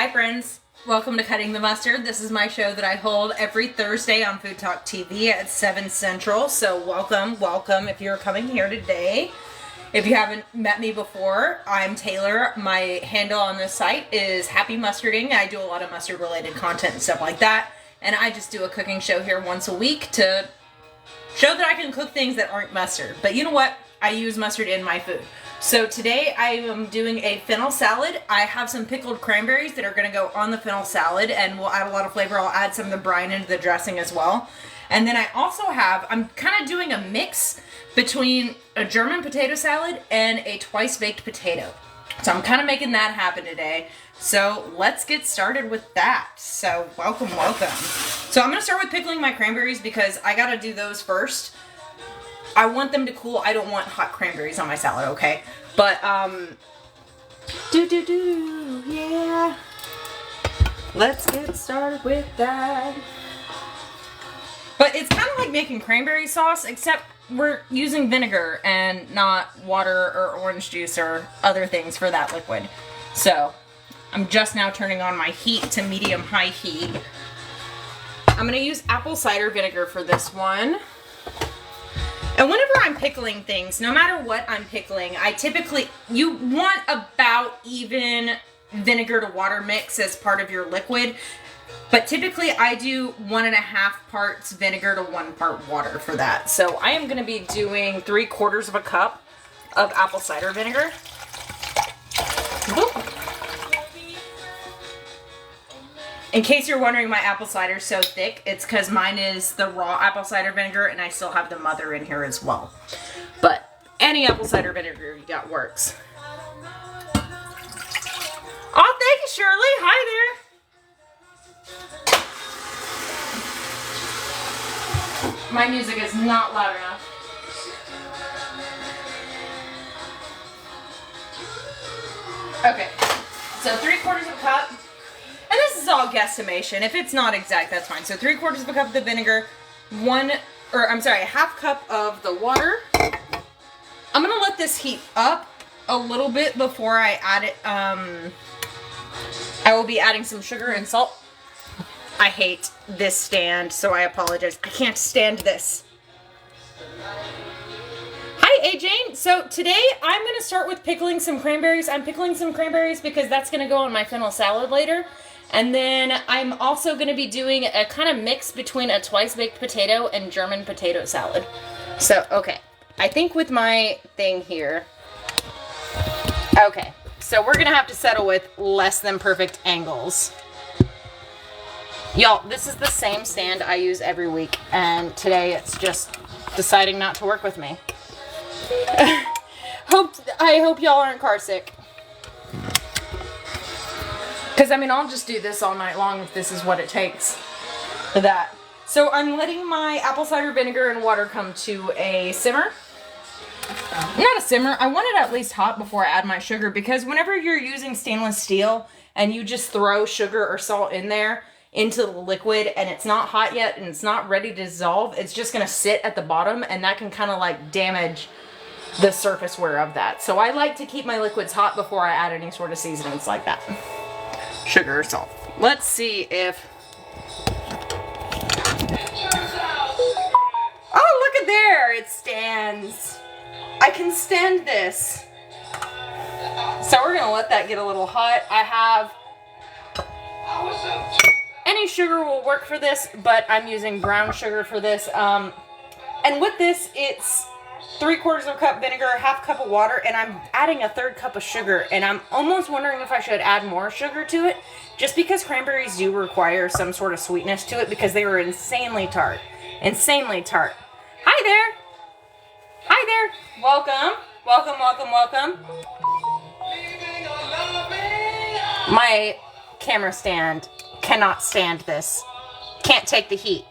Hi friends, welcome to Cutting the Mustard. This is my show that I hold every Thursday on Food Talk TV at 7 Central. So welcome if you're coming here today. If you haven't met me before, I'm Taylor. My handle on this site is Happy Mustarding. I do a lot of mustard related content and stuff like that. And I just do a cooking show here once a week to show that I can cook things that aren't mustard. But you know what? I use mustard in my food. So today I am doing a fennel salad. I have some pickled cranberries that are going to go on the fennel salad and will add a lot of flavor. I'll add some of the brine into the dressing as well. And then I also have, I'm kind of doing a mix between a German potato salad and a twice baked potato. So I'm kind of making that happen today. So let's get started with that. So welcome. So I'm going to start with pickling my cranberries because I got to do those first. I want them to cool. I don't want hot cranberries on my salad, okay? But, yeah. Let's get started with that. But it's kind of like making cranberry sauce, except we're using vinegar and not water or orange juice or other things for that liquid. So, I'm just now turning on my heat to medium-high heat. I'm going to use apple cider vinegar for this one. And whenever I'm pickling things, no matter what I'm pickling, you want about even vinegar to water mix as part of your liquid. But typically I do 1.5 parts vinegar to 1 part water for that. So I am going to be doing 3/4 cup of apple cider vinegar. Whoop. In case you're wondering, my apple cider is so thick, it's because mine is the raw apple cider vinegar and I still have the mother in here as well. But any apple cider vinegar you got works. Oh, thank you, Shirley. Hi there. My music is not loud enough. Okay, so 3/4 cup. And this is all guesstimation. If it's not exact, that's fine. So 3/4 cup of the vinegar, 1/2 cup of the water. I'm gonna let this heat up a little bit before I add it. I will be adding some sugar and salt. I hate this stand, so I apologize. I can't stand this. Hi, AJ. So today I'm gonna start with pickling some cranberries. I'm pickling some cranberries because that's gonna go on my fennel salad later. And then I'm also going to be doing a kind of mix between a twice-baked potato and German potato salad. So, okay. I think with my thing here... Okay. So we're going to have to settle with less than perfect angles. Y'all, this is the same stand I use every week. And today it's just deciding not to work with me. I hope y'all aren't car sick. Because, I mean, I'll just do this all night long if this is what it takes for that. So I'm letting my apple cider vinegar and water come to a simmer. Not a simmer. I want it at least hot before I add my sugar. Because whenever you're using stainless steel and you just throw sugar or salt in there into the liquid and it's not hot yet and it's not ready to dissolve, it's just going to sit at the bottom and that can kind of like damage the surface wear of that. So I like to keep my liquids hot before I add any sort of seasonings like that. Sugar or salt. Let's see if... Oh, look at there! It stands. I can stand this. So we're going to let that get a little hot. I have... Any sugar will work for this, but I'm using brown sugar for this. And with this, it's 3/4 cup vinegar, 1/2 cup of water, and I'm adding a 1/3 cup of sugar, and I'm almost wondering if I should add more sugar to it, just because cranberries do require some sort of sweetness to it, because they were insanely tart. Insanely tart. Hi there! Hi there! Welcome! Welcome. My camera stand cannot stand this. Can't take the heat.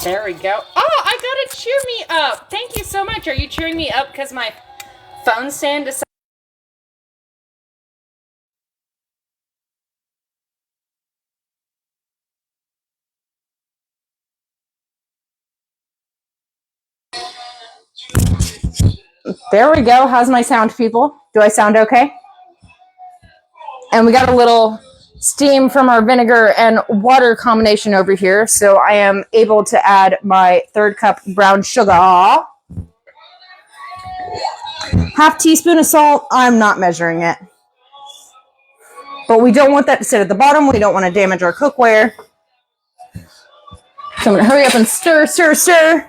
There we go. Oh, I got to cheer me up. Thank you so much. Are you cheering me up because my phone stand decided There we go. How's my sound, people? Do I sound okay? And we got a little steam from our vinegar and water combination over here. So I am able to add my 3rd cup brown sugar. Half teaspoon of salt. I'm not measuring it. But we don't want that to sit at the bottom. We don't want to damage our cookware. So I'm going to hurry up and stir, stir, stir.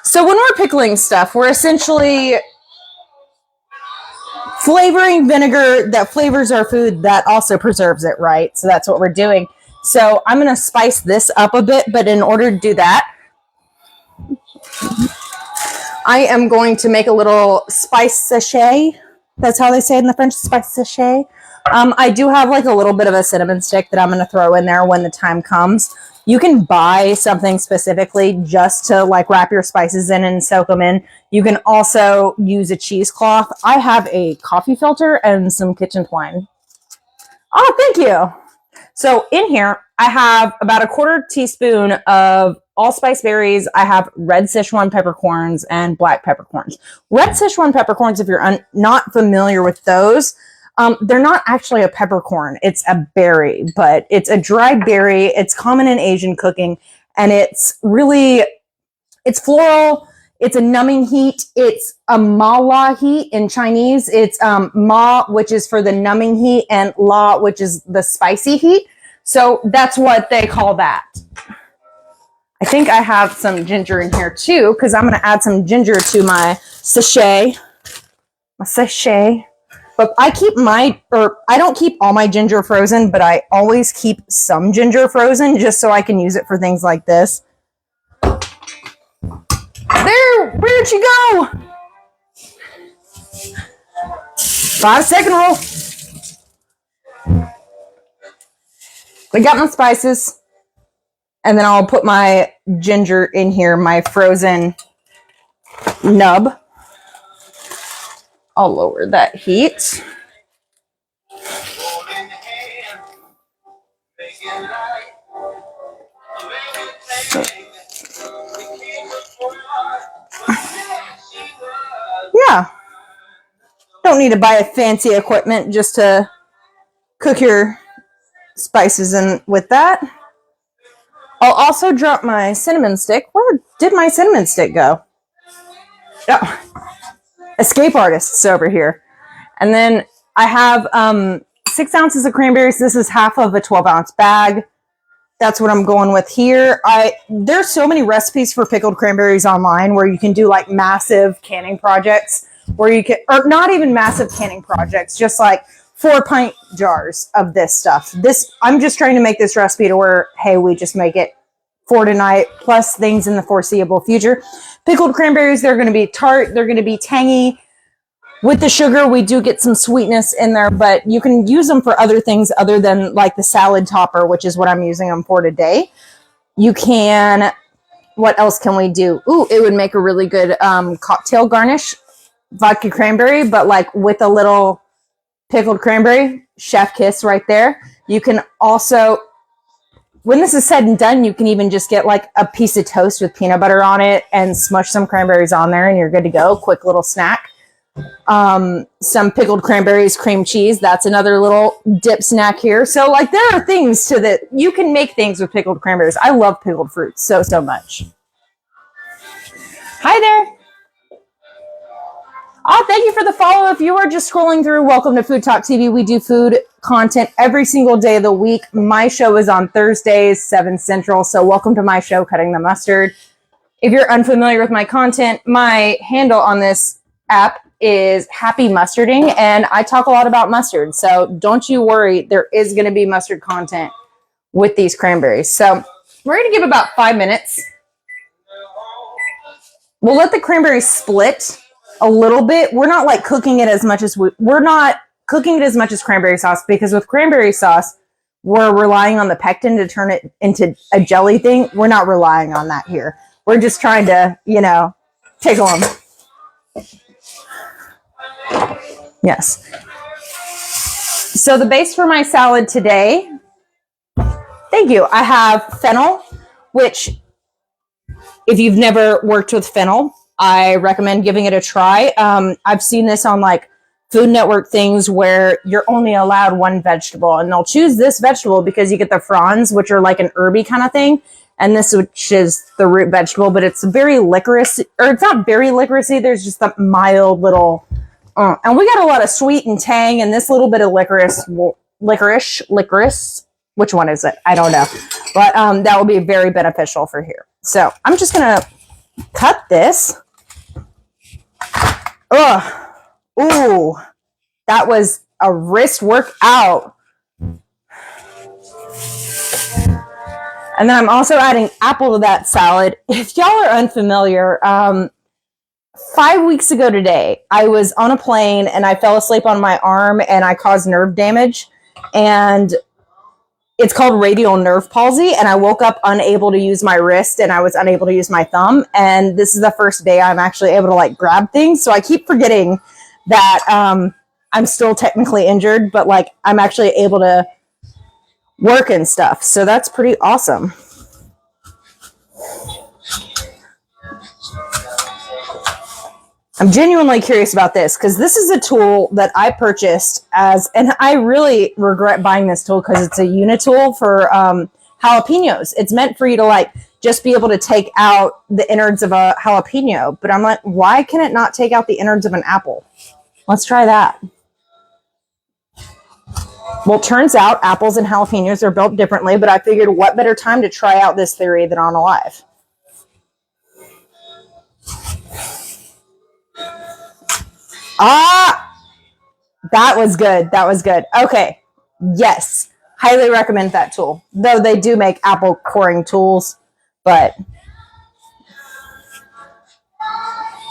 So when we're pickling stuff, we're essentially flavoring vinegar that flavors our food that also preserves it, right? So that's what we're doing. So I'm going to spice this up a bit, but in order to do that, I am going to make a little spice sachet. That's how they say it in the French, spice sachet. I do have like a little bit of a cinnamon stick that I'm going to throw in there when the time comes. You can buy something specifically just to like wrap your spices in and soak them in. You can also use a cheesecloth. I have a coffee filter and some kitchen twine. Oh, thank you. So in here, I have about a 1/4 teaspoon of allspice berries. I have red Sichuan peppercorns and black peppercorns. Red Sichuan peppercorns, if you're not familiar with those, they're not actually a peppercorn. It's a berry, but it's a dried berry. It's common in Asian cooking, and it's floral. It's a numbing heat. It's a ma la heat in Chinese. It's ma, which is for the numbing heat, and la, which is the spicy heat. So that's what they call that. I think I have some ginger in here too, because I'm going to add some ginger to my sachet. But I don't keep all my ginger frozen, but I always keep some ginger frozen just so I can use it for things like this. There, where'd you go? 5-second rule. I got my spices, and then I'll put my ginger in here, my frozen nub. I'll lower that heat. Yeah. Don't need to buy a fancy equipment just to cook your spices in with that. I'll also drop my cinnamon stick. Where did my cinnamon stick go? Oh. Escape artists over here. And then I have 6 ounces of cranberries. This is half of a 12-ounce bag. That's what I'm going with here. There's so many recipes for pickled cranberries online where you can do like massive canning projects, or not even massive canning projects, just like 4-pint jars of this stuff. I'm just trying to make this recipe to where, hey, we just make it for tonight, plus things in the foreseeable future. Pickled cranberries, they're going to be tart. They're going to be tangy. With the sugar, we do get some sweetness in there, but you can use them for other things other than like the salad topper, which is what I'm using them for today. What else can we do? Ooh, it would make a really good cocktail garnish. Vodka cranberry, but like with a little pickled cranberry. Chef kiss right there. You can also, when this is said and done, you can even just get like a piece of toast with peanut butter on it and smush some cranberries on there and you're good to go. Quick little snack. Some pickled cranberries, cream cheese. That's another little dip snack here. So like there are things you can make things with pickled cranberries. I love pickled fruits so much. Hi there. Oh, thank you for the follow. If you are just scrolling through, welcome to Food Talk TV. We do food content every single day of the week. My show is on Thursdays, 7 Central. So welcome to my show, Cutting the Mustard. If you're unfamiliar with my content, my handle on this app is Happy Mustarding, and I talk a lot about mustard. So don't you worry, there is going to be mustard content with these cranberries. So we're going to give about 5 minutes. We'll let the cranberries split a little bit. We're not like cooking it as much as we're not cooking it as much as cranberry sauce, because with cranberry sauce, we're relying on the pectin to turn it into a jelly thing. We're not relying on that here. We're just trying to, tickle them. Yes. So the base for my salad today, thank you. I have fennel, which if you've never worked with fennel, I recommend giving it a try. I've seen this on like Food Network things where you're only allowed one vegetable, and they'll choose this vegetable because you get the fronds, which are like an herby kind of thing, and this, which is the root vegetable, but it's very licorice, or it's not very licoricey. There's just a mild little, and we got a lot of sweet and tang, and this little bit of licorice. Which one is it? I don't know, but that will be very beneficial for here. So I'm just gonna cut this. Ugh. Ooh, that was a wrist workout. And then I'm also adding apple to that salad. If y'all are unfamiliar, 5 weeks ago today, I was on a plane and I fell asleep on my arm and I caused nerve damage. And it's called radial nerve palsy. And I woke up unable to use my wrist and I was unable to use my thumb. And this is the first day I'm actually able to like grab things. So I keep forgetting that I'm still technically injured, but like I'm actually able to work and stuff. So that's pretty awesome. I'm genuinely curious about this because this is a tool that I purchased and I really regret buying this tool because it's a unitool for jalapenos. It's meant for you to like just be able to take out the innards of a jalapeno. But I'm like, why can it not take out the innards of an apple? Let's try that. Well, it turns out apples and jalapenos are built differently, but I figured what better time to try out this theory than on a live. Ah, that was good. That was good. Okay. Yes. Highly recommend that tool. Though they do make apple coring tools, but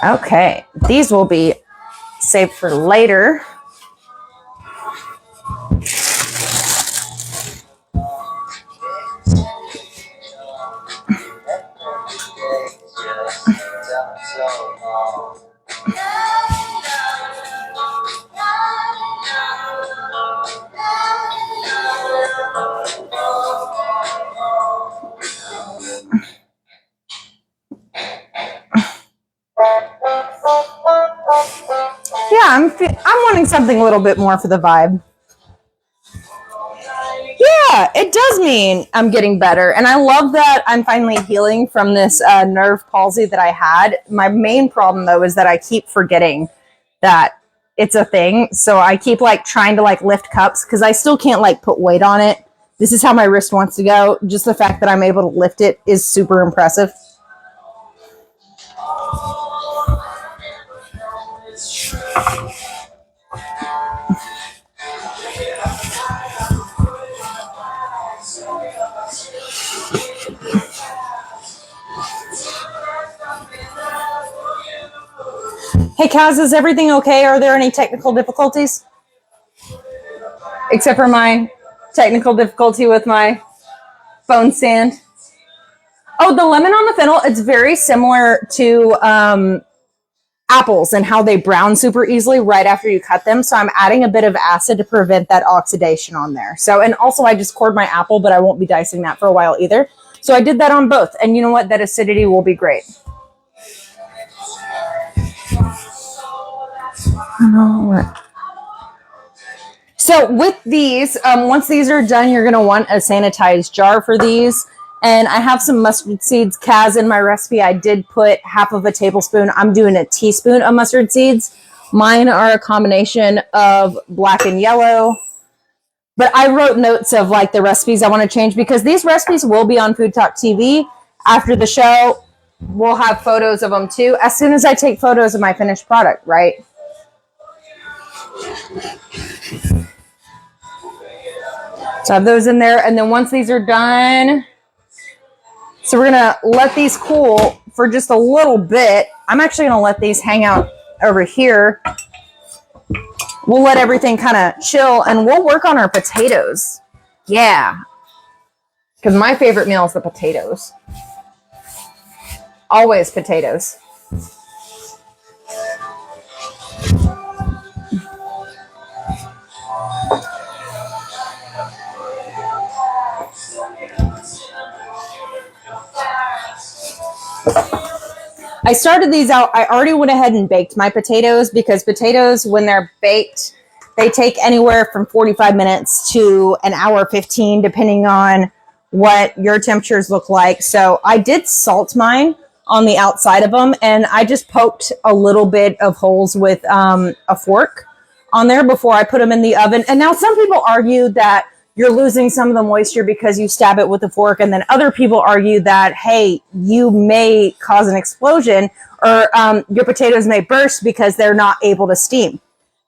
okay. These will be saved for later. Yeah, I'm wanting something a little bit more for the vibe. Yeah, it does mean I'm getting better. And I love that I'm finally healing from this nerve palsy that I had. My main problem, though, is that I keep forgetting that it's a thing. So I keep like trying to like lift cups because I still can't like put weight on it. This is how my wrist wants to go. Just the fact that I'm able to lift it is super impressive. Hey, Kaz, is everything okay? Are there any technical difficulties? Except for my technical difficulty with my phone stand. Oh, the lemon on the fennel, it's very similar to apples and how they brown super easily right after you cut them. So I'm adding a bit of acid to prevent that oxidation on there. So, and also I just cored my apple, but I won't be dicing that for a while either. So I did that on both. And you know what? That acidity will be great. So with these, once these are done, you're going to want a sanitized jar for these. And I have some mustard seeds. Kaz, in my recipe, I did put half of a tablespoon. I'm doing a teaspoon of mustard seeds. Mine are a combination of black and yellow. But I wrote notes of like the recipes I want to change because these recipes will be on Food Talk TV. After the show, we'll have photos of them too. As soon as I take photos of my finished product, right? So I have those in there. And then once these are done, so we're going to let these cool for just a little bit. I'm actually going to let these hang out over here. We'll let everything kind of chill and we'll work on our potatoes. Yeah. Because my favorite meal is the potatoes. Always potatoes. I started these out. I already went ahead and baked my potatoes because potatoes, when they're baked, they take anywhere from 45 minutes to an hour 15, depending on what your temperatures look like. So I did salt mine on the outside of them, and I just poked a little bit of holes with a fork on there before I put them in the oven. And now some people argue that you're losing some of the moisture because you stab it with a fork. And then other people argue that, hey, you may cause an explosion or your potatoes may burst because they're not able to steam.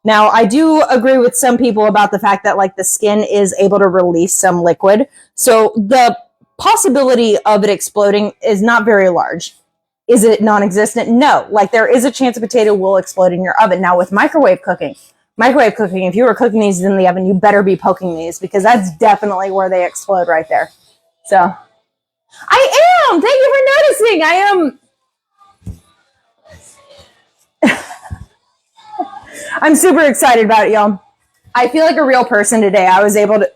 Now, I do agree with some people about the fact that like the skin is able to release some liquid. So the possibility of it exploding is not very large. Is it non-existent? No. Like there is a chance a potato will explode in your oven. Now with microwave cooking, if you were cooking these in the oven, you better be poking these because that's definitely where they explode right there. So I am. Thank you for noticing. I am. I'm super excited about it, y'all. I feel like a real person today. I was able to.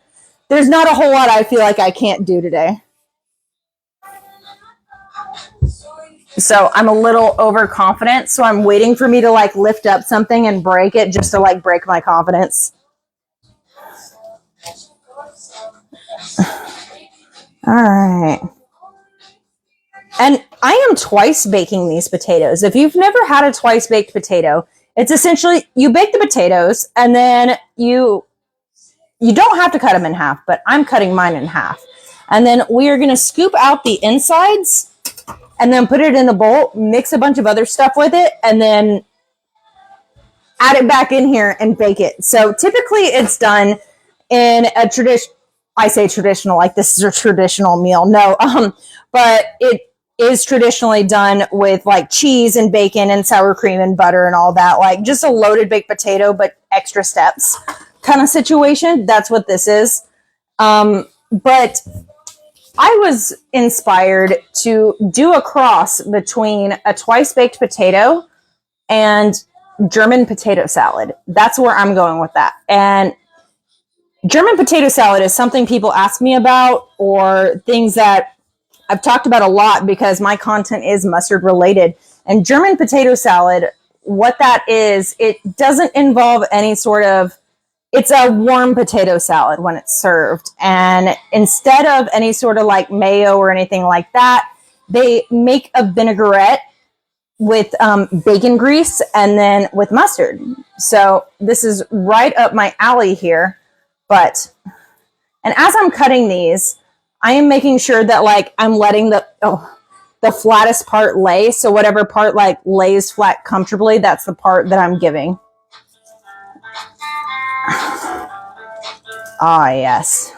There's not a whole lot I feel like I can't do today. So I'm a little overconfident. So I'm waiting for me to like lift up something and break it just to like break my confidence. All right. And I am twice baking these potatoes. If you've never had a twice baked potato, it's essentially you bake the potatoes and then you don't have to cut them in half, but I'm cutting mine in half. And then we are going to scoop out the insides and then put it in a bowl, mix a bunch of other stuff with it, and then add it back in here and bake it. So typically it's done in a I say traditional, like this is a traditional meal. No, but it is traditionally done with like cheese and bacon and sour cream and butter and all that, like just a loaded baked potato, but extra steps kind of situation. That's what this is. But I was inspired to do a cross between a twice baked potato and German potato salad. That's where I'm going with that. And German potato salad is something people ask me about or things that I've talked about a lot because my content is mustard related. And German potato salad, what that is, it doesn't involve any sort of, it's a warm potato salad when it's served. And instead of any sort of like mayo or anything like that, they make a vinaigrette with bacon grease and then with mustard. So this is right up my alley here. And as I'm cutting these, I am making sure that like I'm letting the flattest part lay. So whatever part like lays flat comfortably, that's the part that I'm giving. Ah, yes.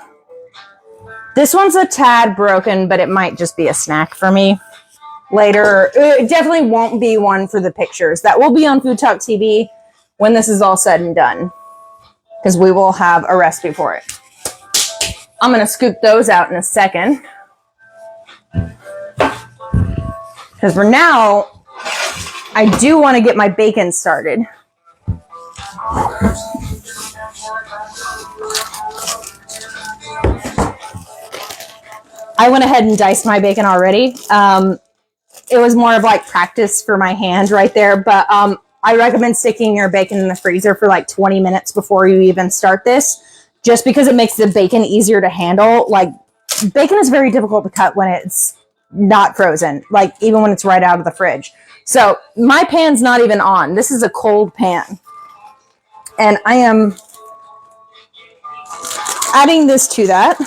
This one's a tad broken, but it might just be a snack for me later. It definitely won't be one for the pictures. That will be on Food Talk TV when this is all said and done, because we will have a recipe for it. I'm going to scoop those out in a second. Because for now, I do want to get my bacon started. I went ahead and diced my bacon already. It was more of like practice for my hand right there. But I recommend sticking your bacon in the freezer for like 20 minutes before you even start this, just because it makes the bacon easier to handle. Like bacon is very difficult to cut when it's not frozen, like even when it's right out of the fridge. So my pan's not even on. This is a cold pan. And I am adding this to that.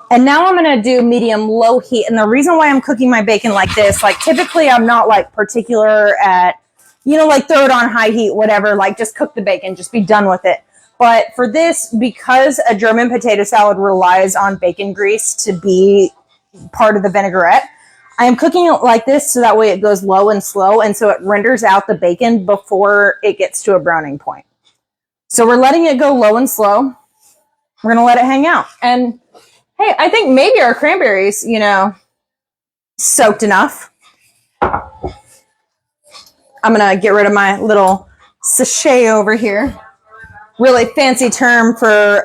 And now I'm going to do medium low heat. And the reason why I'm cooking my bacon like this, like typically I'm not like particular at, like throw it on high heat, whatever, like just cook the bacon, just be done with it. But for this, because a German potato salad relies on bacon grease to be part of the vinaigrette, I am cooking it like this so that way it goes low and slow. And so it renders out the bacon before it gets to a browning point. So we're letting it go low and slow. We're going to let it hang out. And hey, I think maybe our cranberries, soaked enough. I'm going to get rid of my little sachet over here. Really fancy term for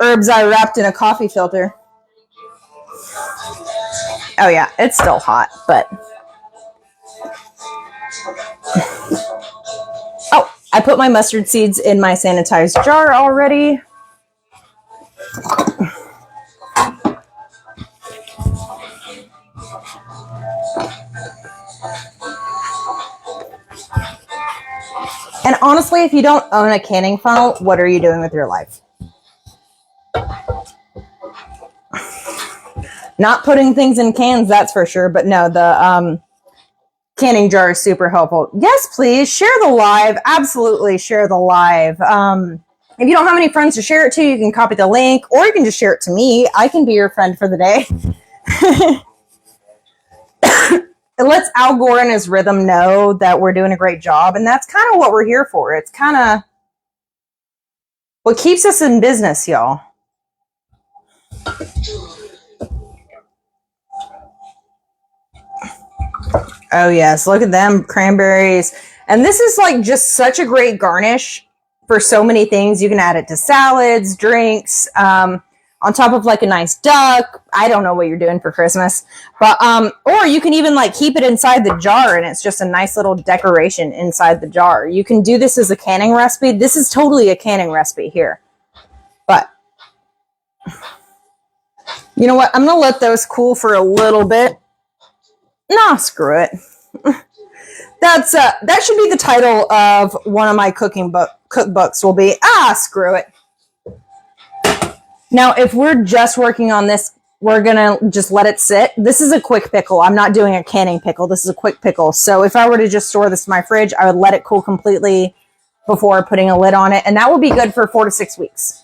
herbs I wrapped in a coffee filter. Oh yeah, it's still hot, but oh, I put my mustard seeds in my sanitized jar already. And honestly, if you don't own a canning funnel, what are you doing with your life? Not putting things in cans, that's for sure. But no, the canning jar is super helpful. Yes, please share the live. Absolutely share the live. If you don't have any friends to share it to, you can copy the link, or you can just share it to me. I can be your friend for the day. It lets Al Gore and his rhythm know that we're doing a great job, and that's kind of what we're here for. It's kind of what keeps us in business, y'all. Oh yes, look at them cranberries. And this is like just such a great garnish for so many things. You can add it to salads, drinks, on top of like a nice duck. I don't know what you're doing for Christmas, but or you can even like keep it inside the jar and it's just a nice little decoration inside the jar. You can do this as a canning recipe. This is totally a canning recipe here. But you know what? I'm going to let those cool for a little bit. Nah, screw it. That's that should be the title of one of my cookbooks will be, screw it. Now, if we're just working on this, we're going to just let it sit. This is a quick pickle. I'm not doing a canning pickle. This is a quick pickle. So if I were to just store this in my fridge, I would let it cool completely before putting a lid on it. And that will be good for 4 to 6 weeks.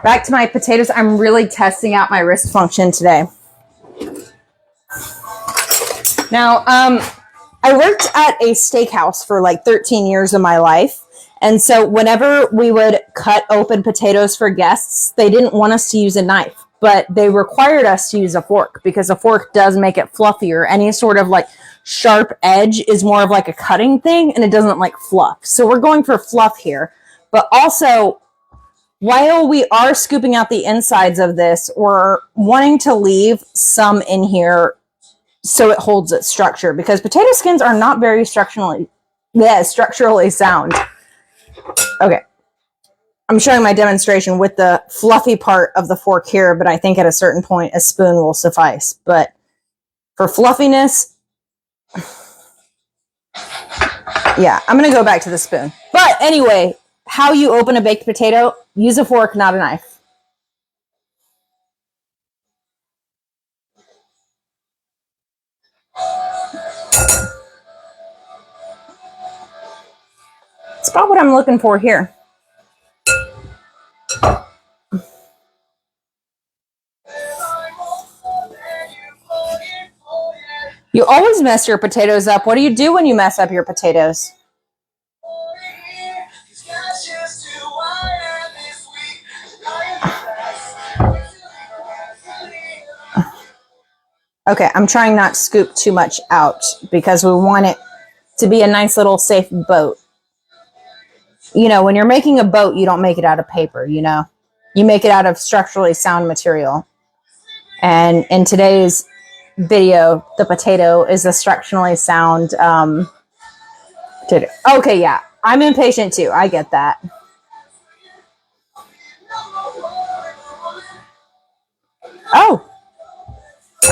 Back to my potatoes. I'm really testing out my wrist function today. Now, I worked at a steakhouse for like 13 years of my life. And so whenever we would cut open potatoes for guests, they didn't want us to use a knife, but they required us to use a fork because a fork does make it fluffier. Any sort of like sharp edge is more of like a cutting thing and it doesn't like fluff. So we're going for fluff here. But also, while we are scooping out the insides of this, we're wanting to leave some in here so it holds its structure, because potato skins are not very structurally sound. Okay. I'm showing my demonstration with the fluffy part of the fork here, but I think at a certain point a spoon will suffice. But for fluffiness, yeah, I'm going to go back to the spoon. But anyway, how you open a baked potato, use a fork, not a knife. It's about what I'm looking for here. You always mess your potatoes up. What do you do when you mess up your potatoes? Okay, I'm trying not to scoop too much out because we want it to be a nice little safe boat. You know, when you're making a boat, you don't make it out of paper, you know. You make it out of structurally sound material. And in today's video, the potato is a structurally sound potato. Okay, yeah. I'm impatient too. I get that.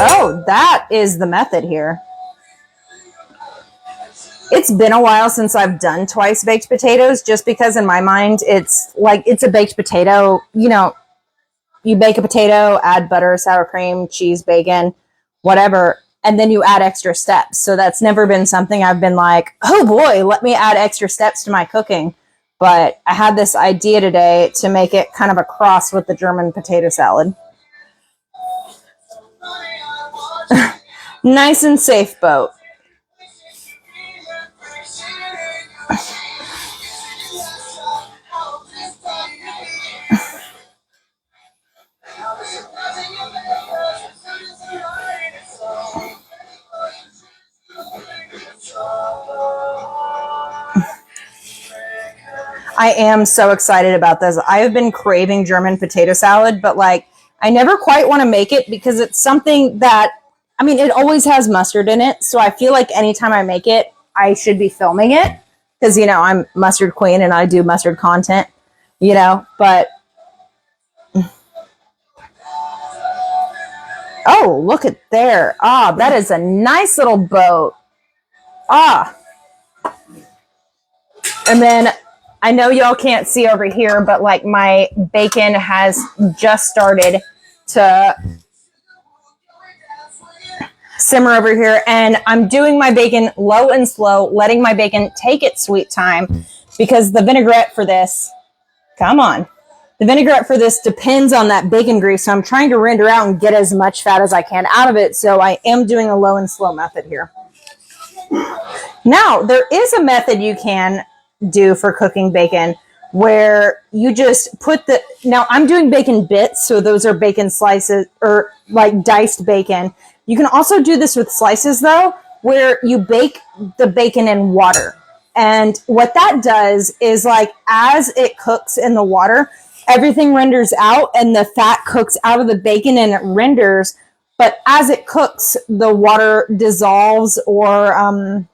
Oh, that is the method here. It's been a while since I've done twice baked potatoes, just because in my mind, it's like, it's a baked potato. You know, you bake a potato, add butter, sour cream, cheese, bacon, whatever, and then you add extra steps. So that's never been something I've been like, oh boy, let me add extra steps to my cooking. But I had this idea today to make it kind of a cross with the German potato salad. Nice and safe boat. I am so excited about this. I have been craving German potato salad, but like I never quite want to make it because it's something that, I mean, it always has mustard in it. So I feel like anytime I make it, I should be filming it because, you know, I'm mustard queen and I do mustard content, you know, but oh, look at there. Ah, that is a nice little boat. Ah. And then I know y'all can't see over here, but like my bacon has just started to simmer over here. And I'm doing my bacon low and slow, letting my bacon take its sweet time because the vinaigrette for this, come on. The vinaigrette for this depends on that bacon grease. So I'm trying to render out and get as much fat as I can out of it. So I am doing a low and slow method here. Now, there is a method you can do for cooking bacon where you just put the, now I'm doing bacon bits, so those are bacon slices or like diced bacon. You can also do this with slices though, where you bake the bacon in water. And what that does is like as it cooks in the water, everything renders out and the fat cooks out of the bacon and it renders. But as it cooks, the water dissolves or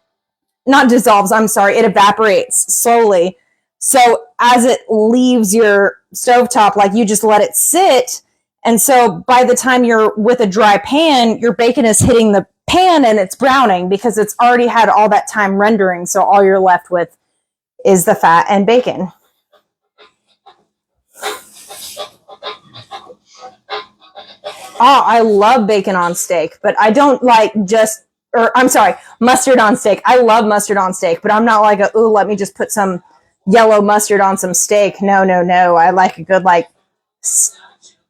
not dissolves, I'm sorry, it evaporates slowly. So as it leaves your stovetop, like you just let it sit. And so by the time you're with a dry pan, your bacon is hitting the pan and it's browning because it's already had all that time rendering. So all you're left with is the fat and bacon. Oh, I love bacon on steak, but I don't like just, or I'm sorry, mustard on steak. I love mustard on steak, but I'm not like ooh, let me just put some yellow mustard on some steak. No, no, no. I like a good like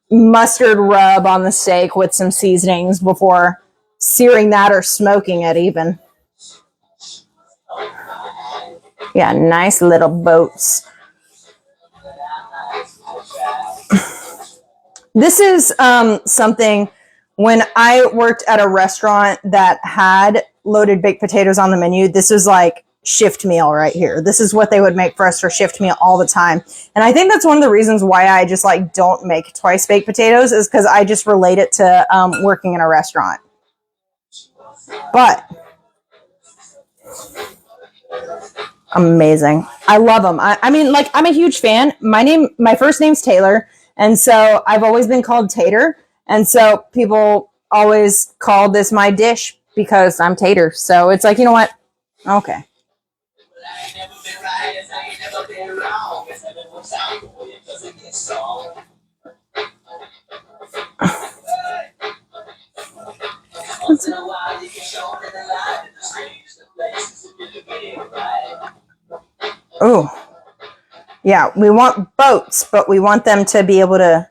mustard rub on the steak with some seasonings before searing that or smoking it even. Yeah, nice little boats. This is something when I worked at a restaurant that had loaded baked potatoes on the menu. This was like shift meal right here. This is what they would make for us for shift meal all the time. And I think that's one of the reasons why I just like don't make twice baked potatoes is because I just relate it to working in a restaurant. But amazing. I love them. I mean, like I'm a huge fan. My first name's Taylor. And so I've always been called Tater. And so people always call this my dish because I'm Tater. So it's like, you know what? Okay. Oh. Yeah, we want boats, but we want them to be able to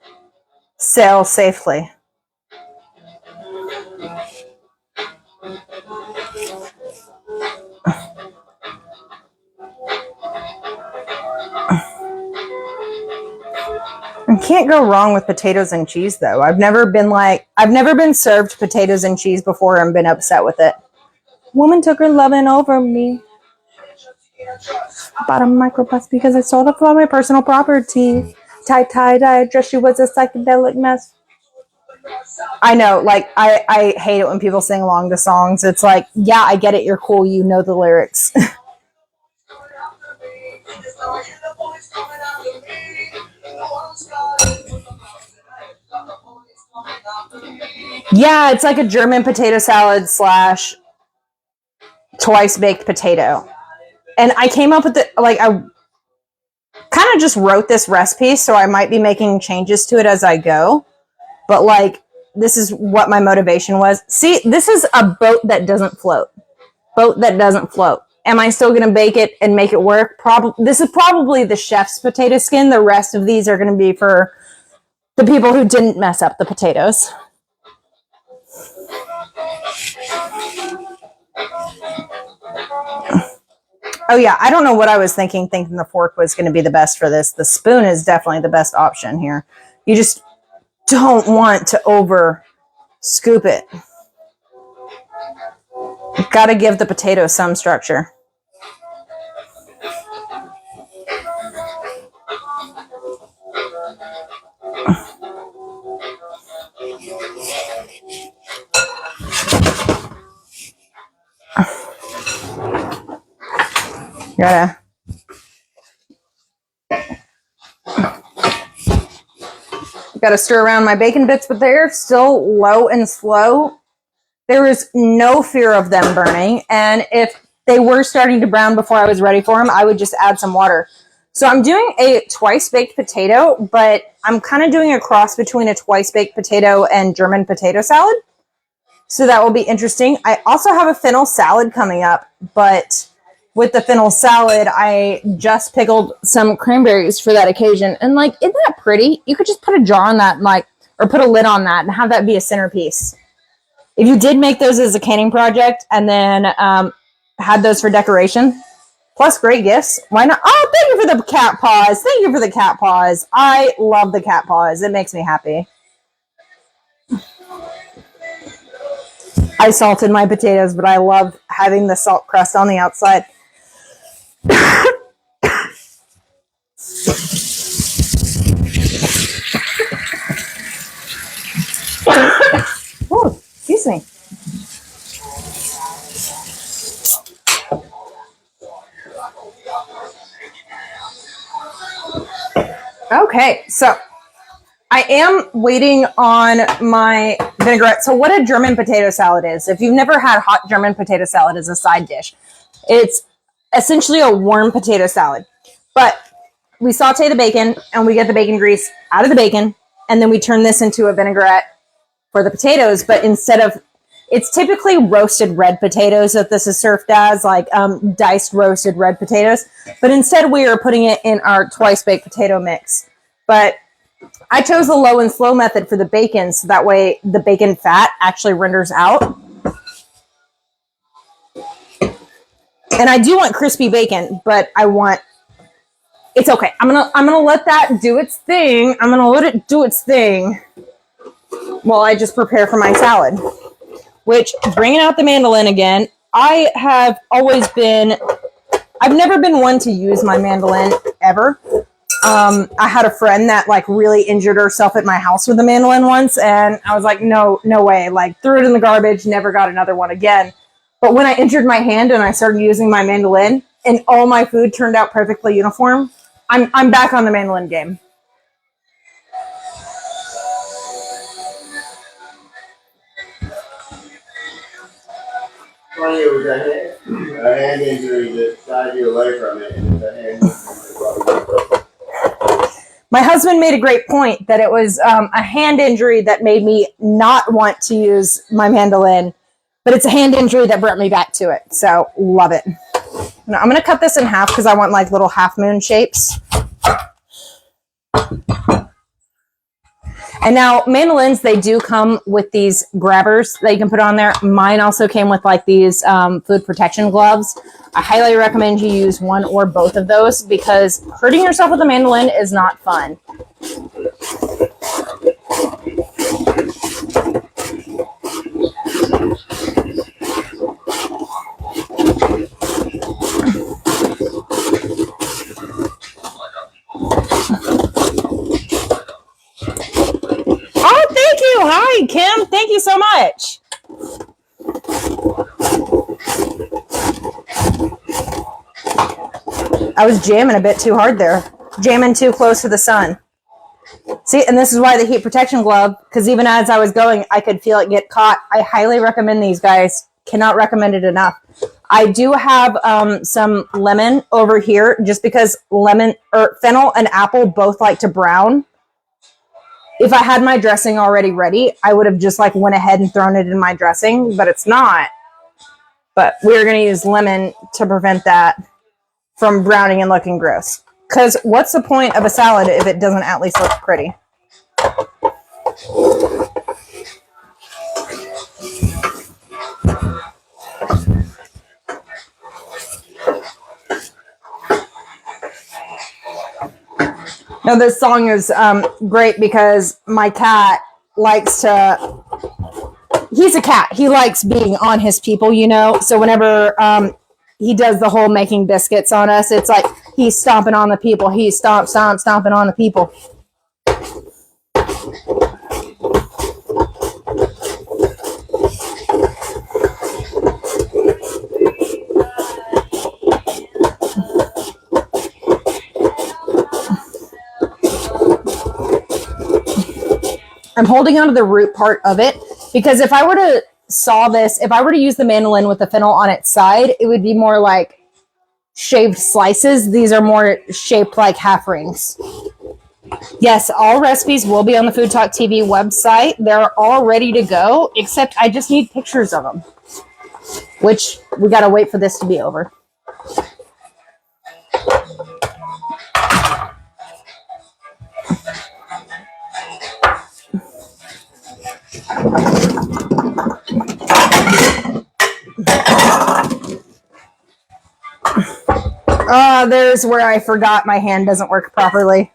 sail safely. You can't go wrong with potatoes and cheese, though. I've never been served potatoes and cheese before and been upset with it. Woman took her loving over me. Bought a microbus because I sold it for my personal property. Tie-dye dress, she was a psychedelic mess. I know, like, I hate it when people sing along to songs. It's like, yeah, I get it, you're cool, you know the lyrics. Yeah, it's like a German potato salad / twice baked potato. And I came up with I kind of just wrote this recipe, so I might be making changes to it as I go. But like, this is what my motivation was. See, this is a boat that doesn't float. Boat that doesn't float. Am I still going to bake it and make it work? This is probably the chef's potato skin. The rest of these are going to be for the people who didn't mess up the potatoes. Oh yeah, I don't know what I was thinking the fork was going to be the best for this. The spoon is definitely the best option here. You just don't want to over scoop it. You've got to give the potato some structure. Gotta stir around my bacon bits, but they're still low and slow. There is no fear of them burning, and if they were starting to brown before I was ready for them, I would just add some water. So I'm doing a twice-baked potato, but I'm kind of doing a cross between a twice-baked potato and German potato salad. So that will be interesting. I also have a fennel salad coming up, but with the fennel salad, I just pickled some cranberries for that occasion. And like, isn't that pretty? You could just put a jar on that, and like, or put a lid on that and have that be a centerpiece. If you did make those as a canning project and then had those for decoration, plus great gifts, why not? Oh, thank you for the cat paws. Thank you for the cat paws. I love the cat paws. It makes me happy. I salted my potatoes, but I love having the salt crust on the outside. Oh, excuse me. Okay, so I am waiting on my vinaigrette. So what a German potato salad is, if you've never had hot German potato salad as a side dish, it's essentially a warm potato salad. But we saute the bacon and we get the bacon grease out of the bacon, and then we turn this into a vinaigrette for the potatoes. But instead of, it's typically roasted red potatoes that this is served as, like diced roasted red potatoes. But instead we are putting it in our twice-baked potato mix. But I chose the low and slow method for the bacon, so that way the bacon fat actually renders out. And I do want crispy bacon, but I want, it's okay. I'm gonna let that do its thing. I'm gonna let it do its thing while I just prepare for my salad. Which, bringing out the mandolin again, I have always been, I've never been one to use my mandolin ever. I had a friend that like really injured herself at my house with a mandolin once, and I was like, no way, like threw it in the garbage, never got another one again. But when I injured my hand and I started using my mandolin and all my food turned out perfectly uniform, I'm back on the mandolin game. Funny, it was a hand injury that got you away from it. And the hand injury. My husband made a great point that it was a hand injury that made me not want to use my mandolin, but it's a hand injury that brought me back to it. So love it. Now, I'm going to cut this in half because I want like little half moon shapes. And now mandolins, they do come with these grabbers that you can put on there. Mine also came with like these food protection gloves. I highly recommend you use one or both of those because hurting yourself with a mandolin is not fun. Oh, thank you. Hi, Kim. Thank you so much. I was jamming a bit too hard there. Jamming too close to the sun. See, and this is why the heat protection glove, because even as I was going, I could feel it get caught. I highly recommend these, guys. Cannot recommend it enough. I do have some lemon over here, just because lemon or fennel and apple both like to brown. If I had my dressing already ready, I would have just like went ahead and thrown it in my dressing, but it's not. But we're going to use lemon to prevent that from browning and looking gross. Because what's the point of a salad if it doesn't at least look pretty? Now this song is great because my cat likes to, he's a cat. He likes being on his people, you know. So whenever he does the whole making biscuits on us, it's like he's stomping on the people. He's stomping on the people. I'm holding onto the root part of it because if I were to saw this, if I were to use the mandolin with the fennel on its side, it would be more like shaved slices. These are more shaped like half rings. Yes, all recipes will be on the Food Talk TV website. They're all ready to go, except I just need pictures of them, which we got to wait for this to be over. There's where I forgot my hand doesn't work properly.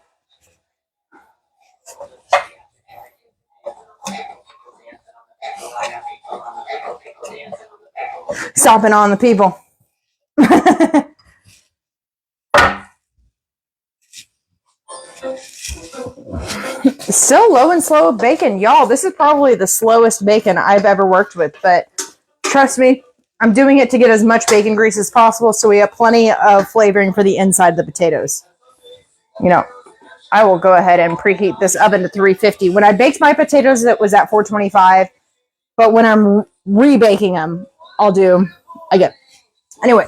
Stomping on the people. Still low and slow bacon. Y'all, this is probably the slowest bacon I've ever worked with, but trust me, I'm doing it to get as much bacon grease as possible so we have plenty of flavoring for the inside of the potatoes. You know, I will go ahead and preheat this oven to 350. When I baked my potatoes, it was at 425, but when I'm rebaking them, I'll do again. Anyway,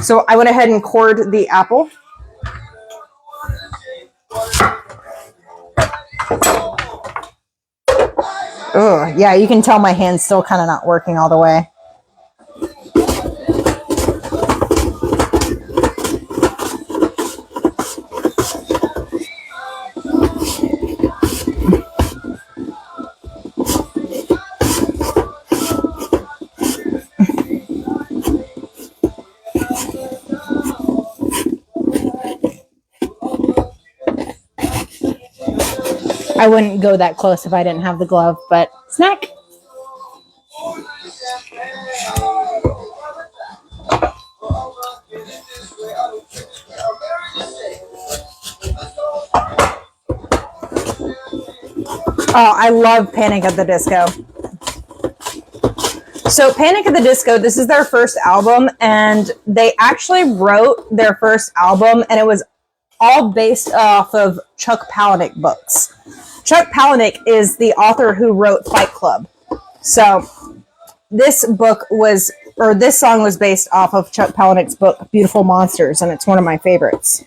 so I went ahead and cored the apple. Oh, yeah, you can tell my hand's still kind of not working all the way. I wouldn't go that close if I didn't have the glove, but snack. Oh, I love Panic at the Disco. So Panic at the Disco, this is their first album, and they actually wrote their first album, and it was all based off of Chuck Palahniuk books. Chuck Palahniuk is the author who wrote Fight Club. So this book was, or this song was based off of Chuck Palahniuk's book, Beautiful Monsters, and it's one of my favorites.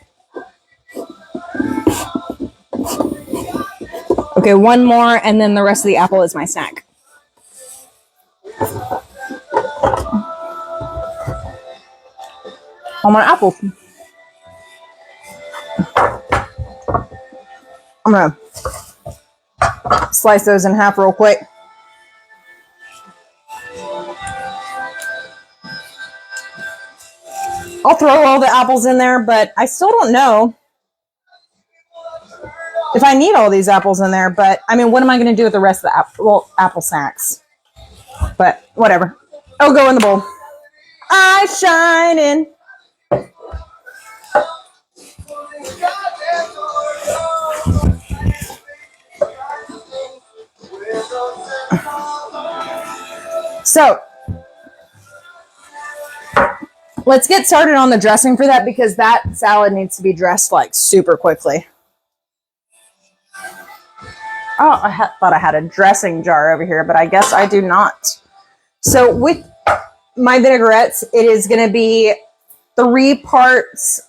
Okay, one more, and then the rest of the apple is my snack. All my apples. I'm going to slice those in half real quick. I'll throw all the apples in there, but I still don't know if I need all these apples in there. But, I mean, what am I going to do with the rest of the apple snacks? But, whatever. I'll go in the bowl. Eyes shining. So, let's get started on the dressing for that because that salad needs to be dressed like super quickly. Oh, I thought I had a dressing jar over here, but I guess I do not. So with my vinaigrettes, it is going to be 3 parts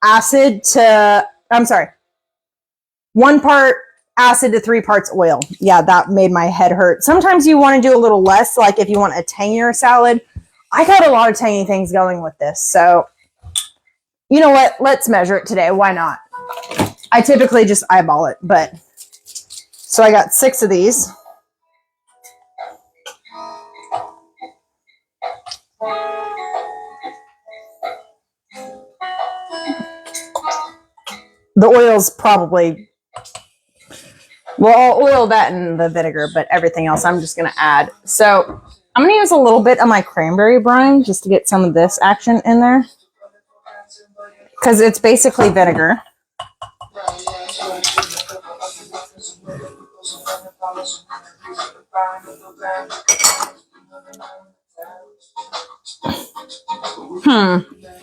acid to, 1 part acid to 3 parts oil. Yeah, that made my head hurt. Sometimes you want to do a little less, like if you want a tangier salad. I got a lot of tangy things going with this, so you know what? Let's measure it today. Why not? I typically just eyeball it, but so I got 6 of these. The oil's probably, well, I'll oil that in the vinegar, but everything else I'm just going to add. So I'm going to use a little bit of my cranberry brine just to get some of this action in there. Because it's basically vinegar.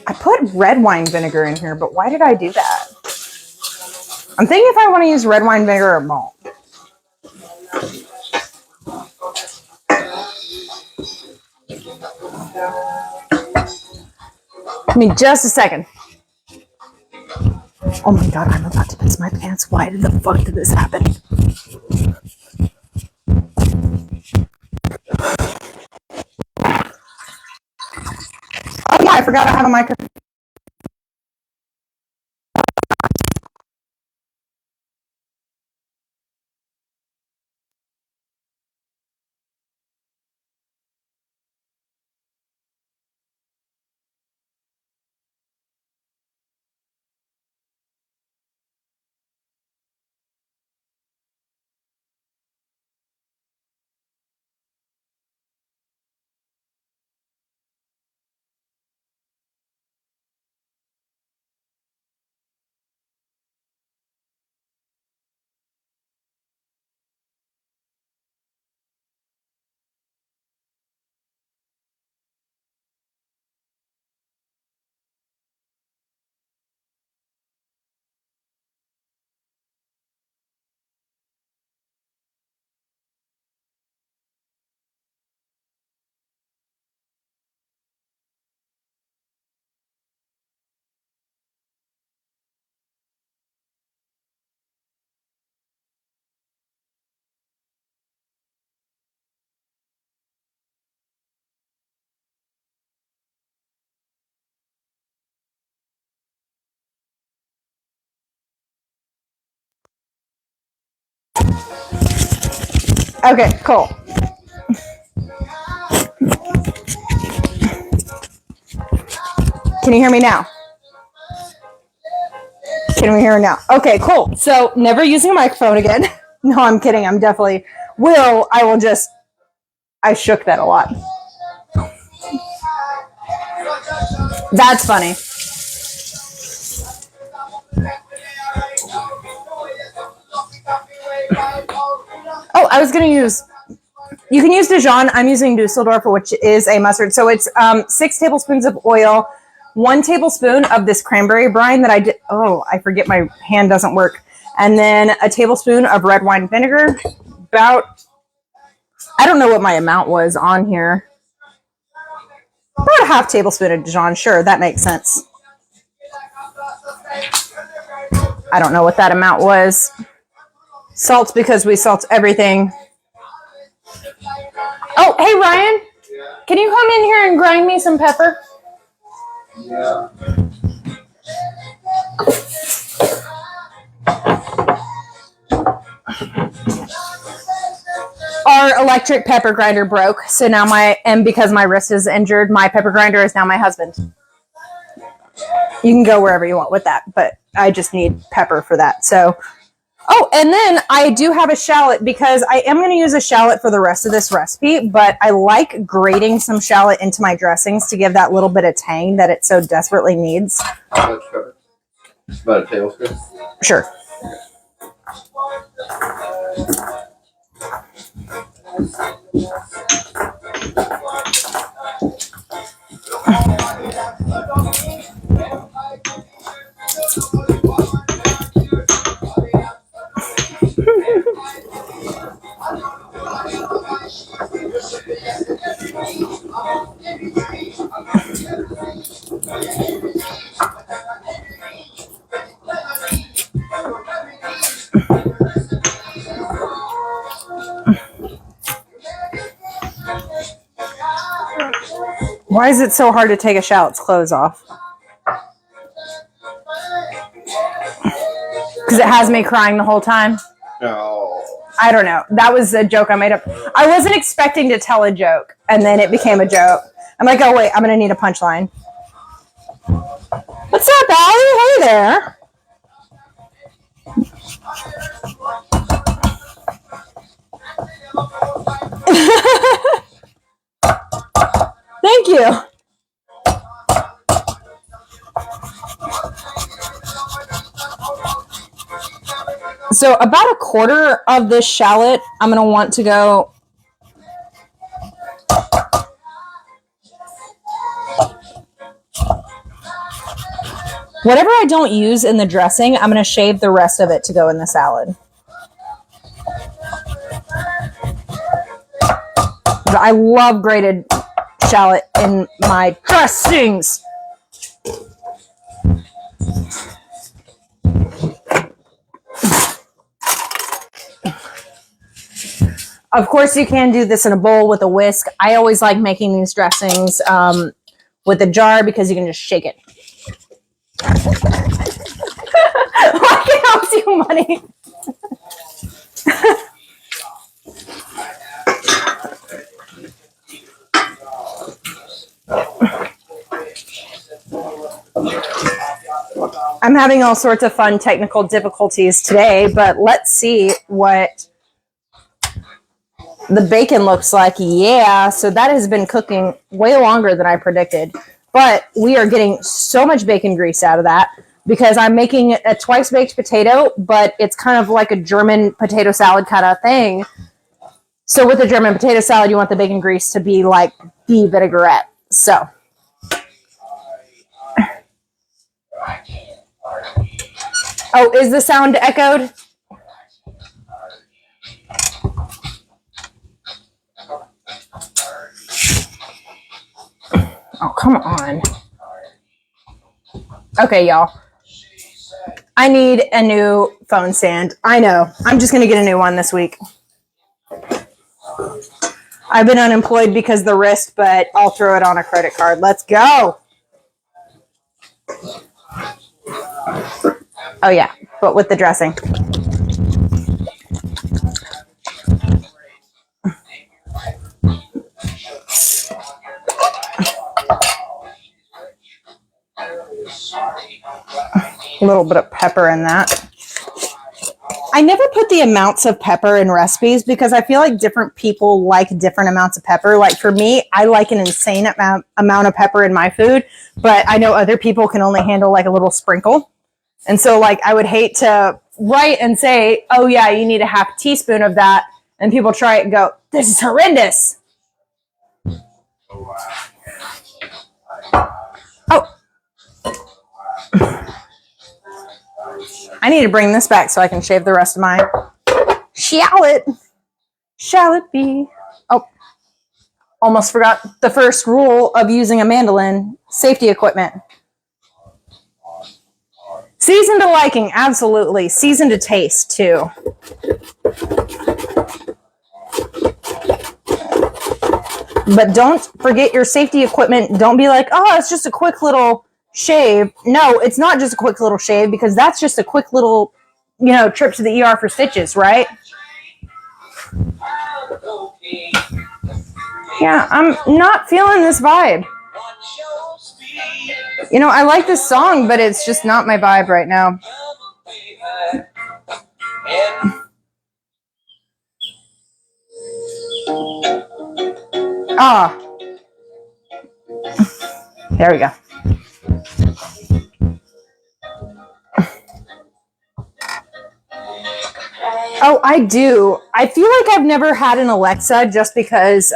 I put red wine vinegar in here, but why did I do that? I'm thinking if I want to use red wine vinegar or malt. Give me just a second. Oh my god, I'm about to piss my pants. Why the fuck did this happen? Oh yeah, I forgot I have a microphone. Okay, cool. Can you hear me now? Can we hear it now? Okay, cool. So never using a microphone again. No, I'm kidding. I'm definitely will. I will just. I shook that a lot. That's funny. Oh, I was gonna use. You can use Dijon. I'm using Dusseldorf, which is a mustard. So it's 6 tablespoons of oil, 1 tablespoon of this cranberry brine that I did. Oh, I forget my hand doesn't work. And then a tablespoon of red wine vinegar. About, I don't know what my amount was on here. About a half tablespoon of Dijon. Sure, that makes sense. I don't know what that amount was. Salt, because we salt everything. Oh, hey, Ryan. Yeah. Can you come in here and grind me some pepper? Yeah. Our electric pepper grinder broke, so now because my wrist is injured, my pepper grinder is now my husband. You can go wherever you want with that, but I just need pepper for that. So, oh, and then I do have a shallot because I am going to use a shallot for the rest of this recipe, but I like grating some shallot into my dressings to give that little bit of tang that it so desperately needs. How much pepper? About a tablespoon. Sure. Why is it so hard to take a shallot's clothes off? Because it has me crying the whole time? No. I don't know. That was a joke I made up. I wasn't expecting to tell a joke, and then it became a joke. I'm like, oh, wait, I'm going to need a punchline. What's up, Allie? Hey there. Thank you. So about a quarter of this shallot, I'm going to want to go. Whatever I don't use in the dressing, I'm going to shave the rest of it to go in the salad. I love grated shallot in my dressings. Of course, you can do this in a bowl with a whisk. I always like making these dressings with a jar because you can just shake it. Like it helps you money. I'm having all sorts of fun technical difficulties today, but let's see what the bacon looks like. Yeah, so that has been cooking way longer than I predicted, but we are getting so much bacon grease out of that because I'm making a twice baked potato, but it's kind of like a German potato salad kind of thing. So with a German potato salad, you want the bacon grease to be like the vinaigrette. So oh, is the sound echoed? Oh, come on. Okay, y'all. I need a new phone stand. I know. I'm just going to get a new one this week. I've been unemployed because of the wrist, but I'll throw it on a credit card. Let's go. Oh, yeah. But with the dressing. A little bit of pepper in that. I never put the amounts of pepper in recipes because I feel like different people like different amounts of pepper. Like for me, I like an insane amount of pepper in my food, but I know other people can only handle like a little sprinkle. And so like I would hate to write and say, oh yeah, you need a half teaspoon of that. And people try it and go, this is horrendous. Oh. I need to bring this back so I can shave the rest of my shallot. Shall it be? Oh, almost forgot the first rule of using a mandolin. Safety equipment. Season to liking, absolutely. Season to taste, too. But don't forget your safety equipment. Don't be like, oh, it's just a quick little shave. No, it's not just a quick little shave because that's just a quick little, trip to the ER for stitches, right? Yeah, I'm not feeling this vibe. I like this song, but it's just not my vibe right now. Ah. There we go. Oh, I do. I feel like I've never had an Alexa just because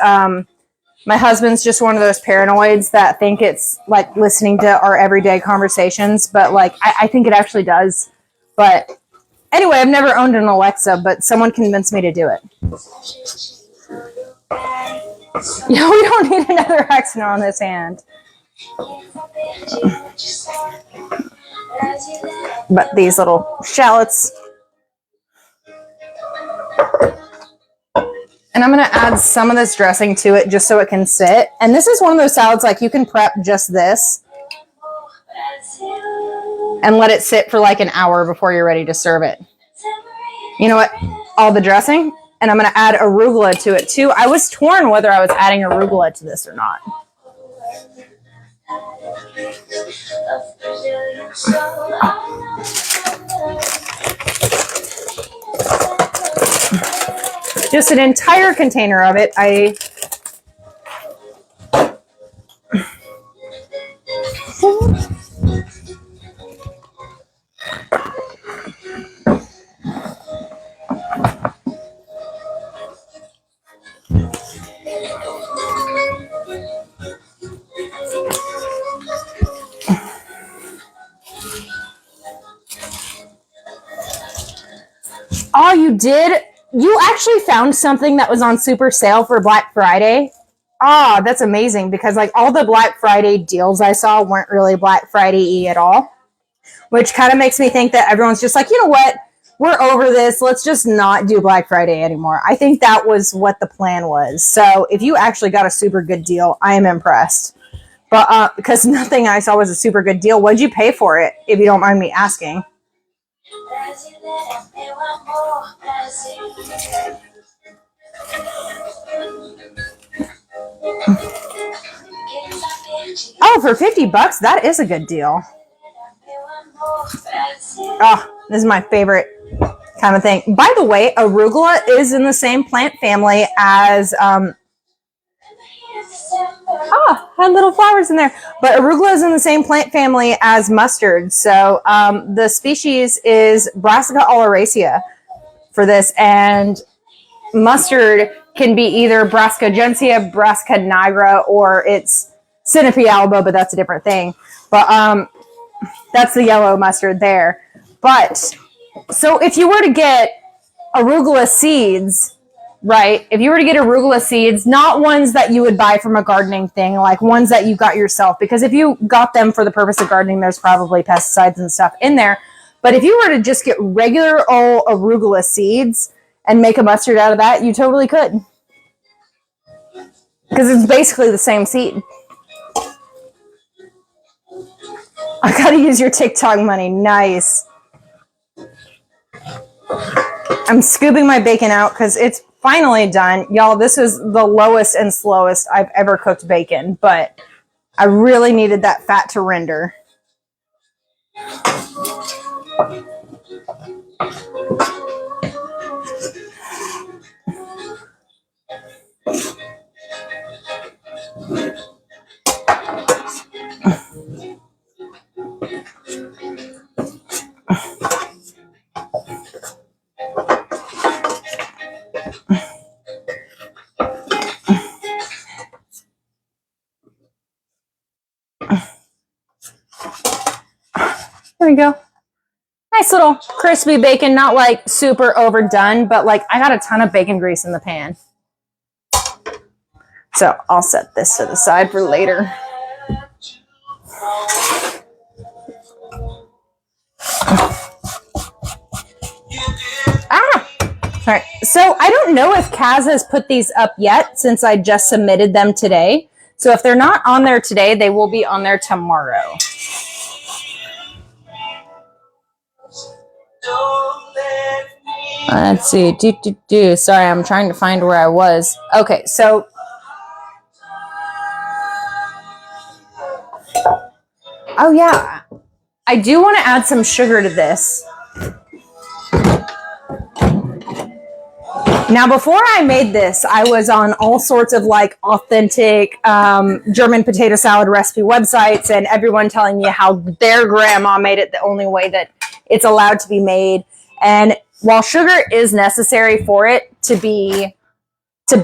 my husband's just one of those paranoids that think it's like listening to our everyday conversations, but like I think it actually does. But anyway, I've never owned an Alexa, but someone convinced me to do it. Yeah, we don't need another accident on this hand. But these little shallots. And I'm going to add some of this dressing to it just so it can sit. And this is one of those salads, like you can prep just this and let it sit for like an hour before you're ready to serve it. You know what? All the dressing. And I'm going to add arugula to it too. I was torn whether I was adding arugula to this or not. Just an entire container of it. Oh, you did? You actually found something that was on super sale for Black Friday? Ah, that's amazing because like all the Black Friday deals I saw weren't really Black Friday-y at all, which kind of makes me think that everyone's just like, you know what? We're over this. Let's just not do Black Friday anymore. I think that was what the plan was. So if you actually got a super good deal, I am impressed. But because nothing I saw was a super good deal. What'd you pay for it, if you don't mind me asking? Oh, for $50, that is a good deal. Oh, this is my favorite kind of thing. By the way, arugula is in the same plant family as had little flowers in there. But arugula is in the same plant family as mustard. So the species is Brassica oleracea for this, and mustard can be either Brassica gentiana, Brassica nigra, or it's Sinope alba, but that's a different thing. But that's the yellow mustard there. But so if you were to get arugula seeds, right? If you were to get arugula seeds, not ones that you would buy from a gardening thing, like ones that you got yourself, because if you got them for the purpose of gardening, there's probably pesticides and stuff in there. But if you were to just get regular old arugula seeds and make a mustard out of that, you totally could. Because it's basically the same seed. I gotta use your TikTok money. Nice. I'm scooping my bacon out because it's finally done. Y'all, this is the lowest and slowest I've ever cooked bacon, but I really needed that fat to render. There we go. Nice little crispy bacon, not like super overdone, but like I got a ton of bacon grease in the pan. So I'll set this to the side for later. All right, so I don't know if Kaz has put these up yet since I just submitted them today. So if they're not on there today, they will be on there tomorrow. Let's see. Sorry, I'm trying to find where I was. Okay, so oh yeah, I do want to add some sugar to this. Now, before I made this, I was on all sorts of like authentic German potato salad recipe websites, and everyone telling me how their grandma made it the only way that it's allowed to be made. And while sugar is necessary for it to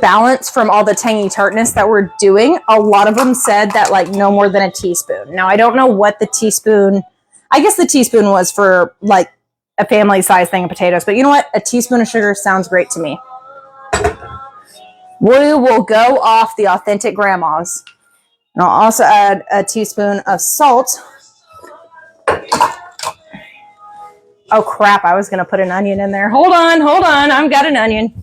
balance from all the tangy tartness that we're doing, a lot of them said that like no more than a teaspoon. Now, I don't know what the teaspoon, I guess the teaspoon was for like a family size thing of potatoes, but you know what? A teaspoon of sugar sounds great to me. We will go off the authentic grandmas. And I'll also add a teaspoon of salt. Oh crap, I was going to put an onion in there. Hold on. I've got an onion.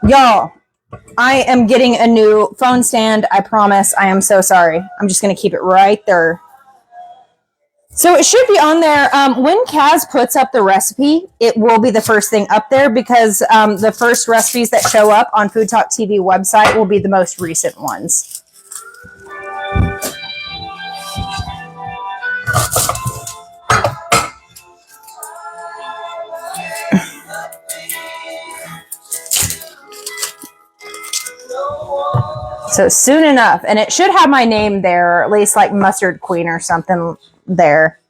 Y'all, I am getting a new phone stand. I promise. I am so sorry. I'm just going to keep it right there. So it should be on there. When Kaz puts up the recipe, it will be the first thing up there because the first recipes that show up on Food Talk TV website will be the most recent ones. So soon enough, and it should have my name there, or at least like Mustard Queen or something there.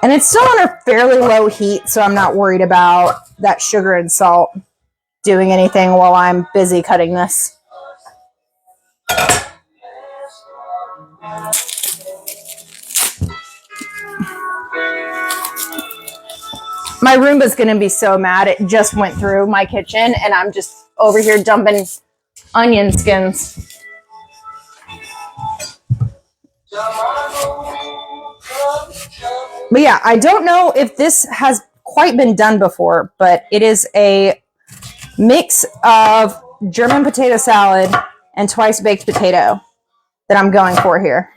And it's still on a fairly low heat, so I'm not worried about that sugar and salt doing anything while I'm busy cutting this. My Roomba's going to be so mad. It just went through my kitchen, and I'm just over here dumping onion skins. But yeah, I don't know if this has quite been done before, but it is a mix of German potato salad and twice baked potato that I'm going for here.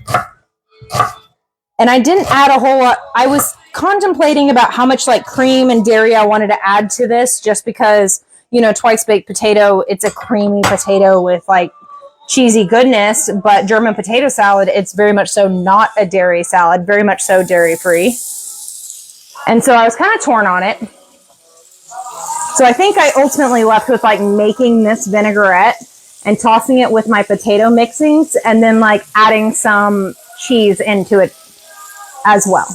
And I didn't add a whole lot. I was contemplating about how much like cream and dairy I wanted to add to this, just because, you know, twice baked potato, it's a creamy potato with like cheesy goodness, but German potato salad, it's very much so not a dairy salad, very much so dairy free. And so I was kind of torn on it. So I think I ultimately left with like making this vinaigrette and tossing it with my potato mixings, and then like adding some cheese into it as well.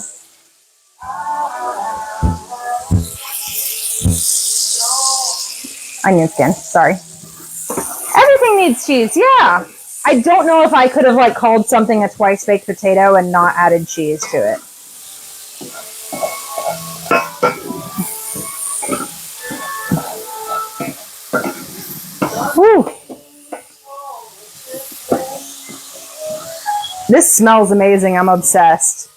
Onion skin, sorry. Everything needs cheese, yeah. I don't know if I could have like called something a twice baked potato and not added cheese to it. Whew. This smells amazing. I'm obsessed.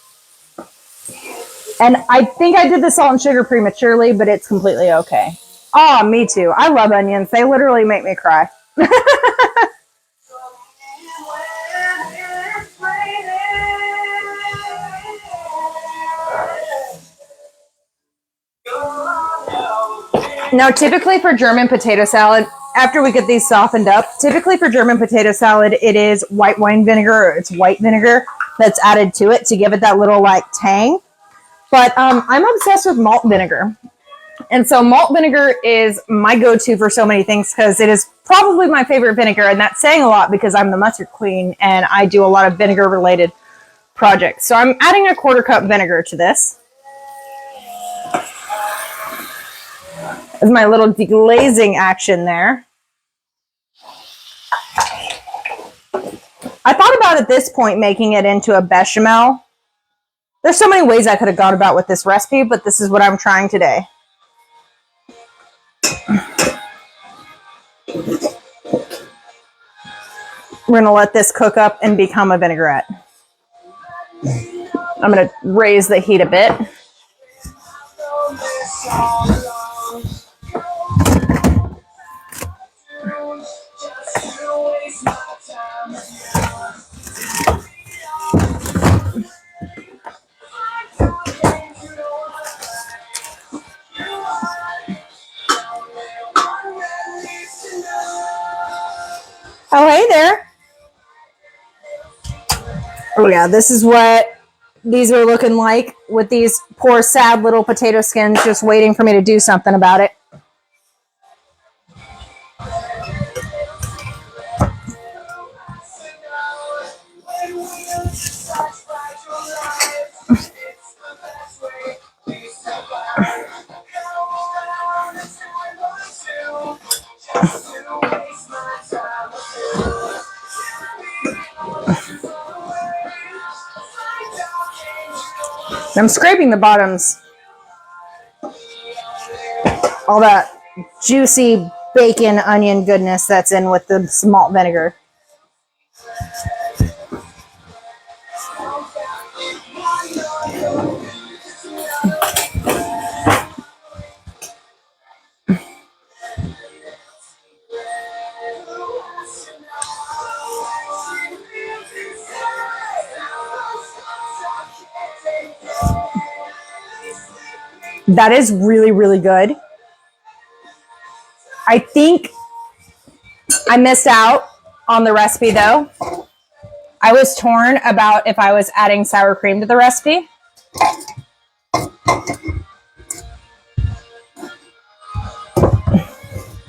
And I think I did the salt and sugar prematurely, but it's completely okay. Oh, me too. I love onions. They literally make me cry. Now, typically for German potato salad, after we get these softened up, typically for German potato salad, it is white wine vinegar, or it's white vinegar that's added to it to give it that little like tang. But I'm obsessed with malt vinegar. And so malt vinegar is my go-to for so many things, because it is probably my favorite vinegar. And that's saying a lot because I'm the mustard queen and I do a lot of vinegar related projects. So I'm adding a 1/4 cup vinegar to this. As my little deglazing action there. I thought about at this point making it into a bechamel. There's so many ways I could have gone about with this recipe, but this is what I'm trying today. We're going to let this cook up and become a vinaigrette. I'm going to raise the heat a bit. Oh, hey there. Oh, yeah, this is what these are looking like with these poor, sad little potato skins just waiting for me to do something about it. I'm scraping the bottoms. All that juicy bacon onion goodness that's in with the malt vinegar. That is really, really good. I think I missed out on the recipe though. I was torn about if I was adding sour cream to the recipe.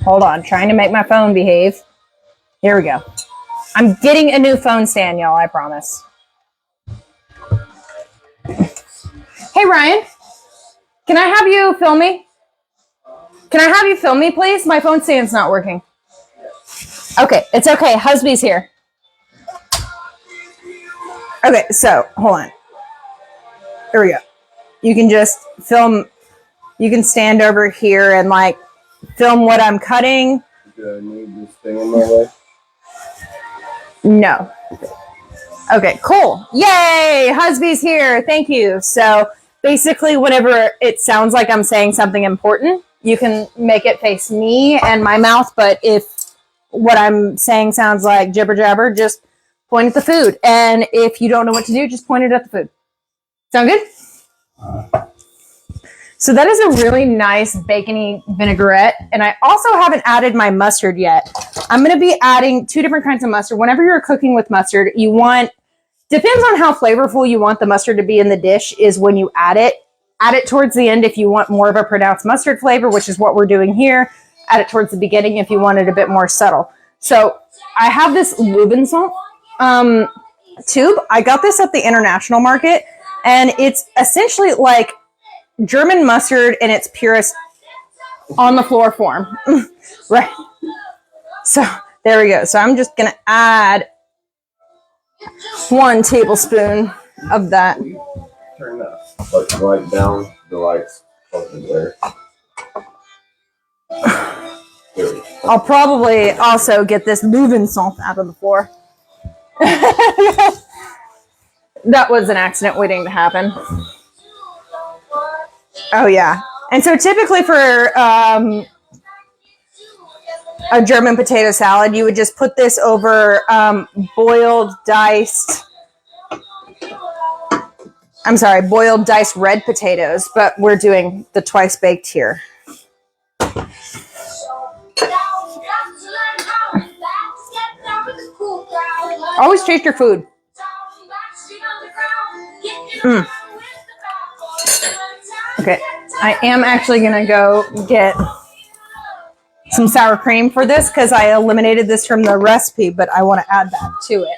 Hold on, trying to make my phone behave. Here we go. I'm getting a new phone stand, y'all, I promise. Hey Hey, Ryan. Can I have you film me? Can I have you film me, please? My phone stand's not working. Okay, it's okay. Husby's here. Okay, so hold on. There we go. You can just film. You can stand over here and like film what I'm cutting. Do I need this thing in my way? No. Okay, cool. Yay! Husby's here. Thank you. So basically, whenever it sounds like I'm saying something important, you can make it face me and my mouth. But if what I'm saying sounds like jibber jabber, just point at the food. And if you don't know what to do, just point it at the food. Sound good? So that is a really nice bacony vinaigrette. And I also haven't added my mustard yet. I'm going to be adding 2 different kinds of mustard. Whenever you're cooking with mustard, you want, depends on how flavorful you want the mustard to be in the dish is when you add it. Add it towards the end if you want more of a pronounced mustard flavor, which is what we're doing here. Add it towards the beginning if you want it a bit more subtle. So I have this Lubensalt tube. I got this at the international market, and it's essentially like German mustard in its purest on the floor form. Right. So there we go. So I'm just going to add 1 tablespoon of that. Turn the light down. The light's over there. There we go. I'll probably also get this Lubensalt out of the floor. That was an accident waiting to happen. Oh, yeah. And so typically for a German potato salad, you would just put this over boiled diced red potatoes, but we're doing the twice baked here. Always taste your food. Okay, I am actually going to go get some sour cream for this because I eliminated this from the recipe, but I want to add that to it.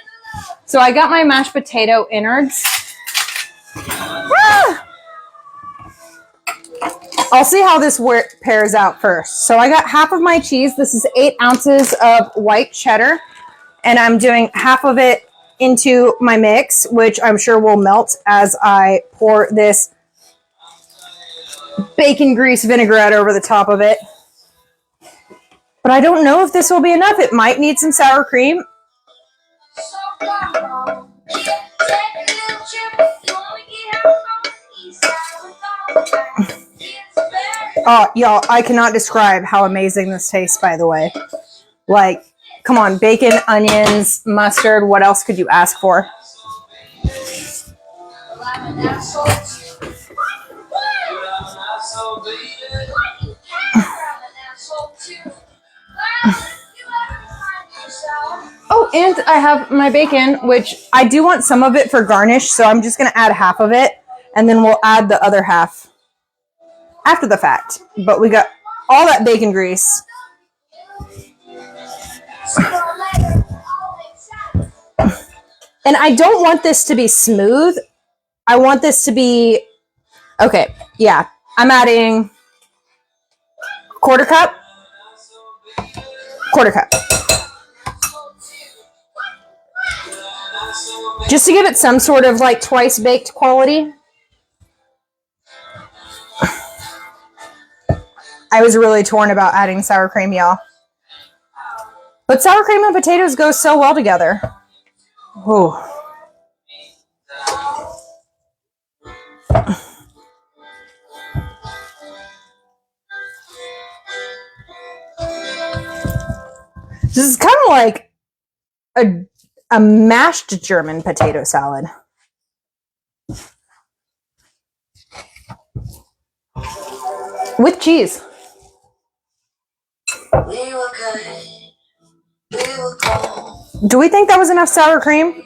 So I got my mashed potato innards. I'll see how this pairs out first. So I got half of my cheese. This is 8 ounces of white cheddar, and I'm doing half of it into my mix, which I'm sure will melt as I pour this bacon grease vinaigrette over the top of it. But I don't know if this will be enough. It might need some sour cream. Oh, y'all, I cannot describe how amazing this tastes, by the way. Like, come on, bacon, onions, mustard. What else could you ask for? Oh, and I have my bacon, which I do want some of it for garnish, so I'm just going to add half of it, and then we'll add the other half after the fact. But we got all that bacon grease. And I don't want this to be smooth. I want this to be, okay, yeah. I'm adding quarter cup. Just to give it some sort of like twice baked quality. I was really torn about adding sour cream, y'all. But sour cream and potatoes go so well together. Ooh. This is kind of like a mashed German potato salad. With cheese. We were good. We were cold. Do we think that was enough sour cream?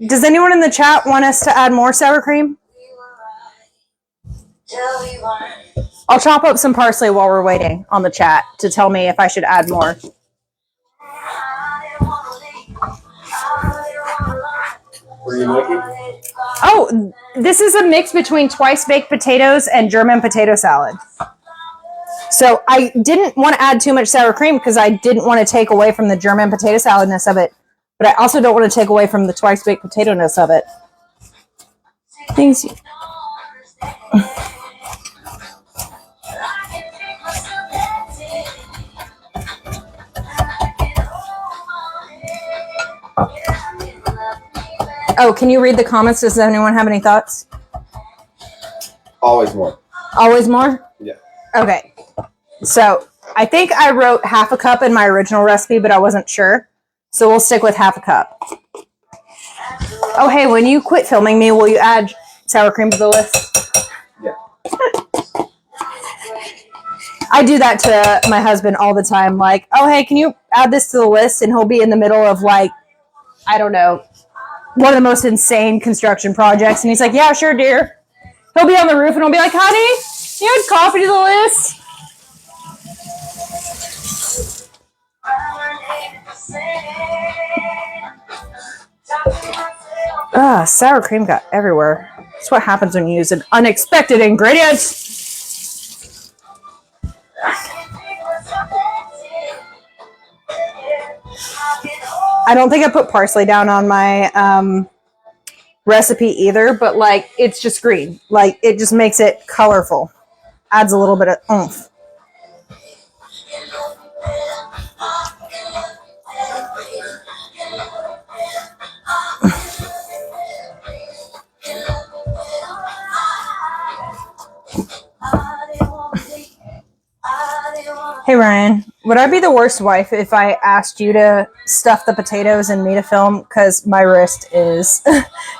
Does anyone in the chat want us to add more sour cream? I'll chop up some parsley while we're waiting on the chat to tell me if I should add more. are you making? Oh, this is a mix between twice baked potatoes and German potato salad. So I didn't want to add too much sour cream because I didn't want to take away from the German potato saladness of it. But I also don't want to take away from the twice baked potato-ness of it. Things. Oh, can you read the comments? Does anyone have any thoughts? Always more. Always more? Yeah. Okay. So I think I wrote half a cup in my original recipe, but I wasn't sure. So we'll stick with half a cup. Oh, hey, when you quit filming me, will you add sour cream to the list? Yeah. I do that to my husband all the time. Like, oh, hey, can you add this to the list? And he'll be in the middle of, like, I don't know, one of the most insane construction projects. And he's like, yeah, sure, dear. He'll be on the roof and he'll be like, honey, can you add coffee to the list? Sour cream got everywhere. That's what happens when you use an unexpected ingredient. I don't think I put parsley down on my recipe either, but like it's just green. Like it just makes it colorful. Adds a little bit of oomph. Hey Ryan, would I be the worst wife if I asked you to stuff the potatoes and me to film? Because my wrist is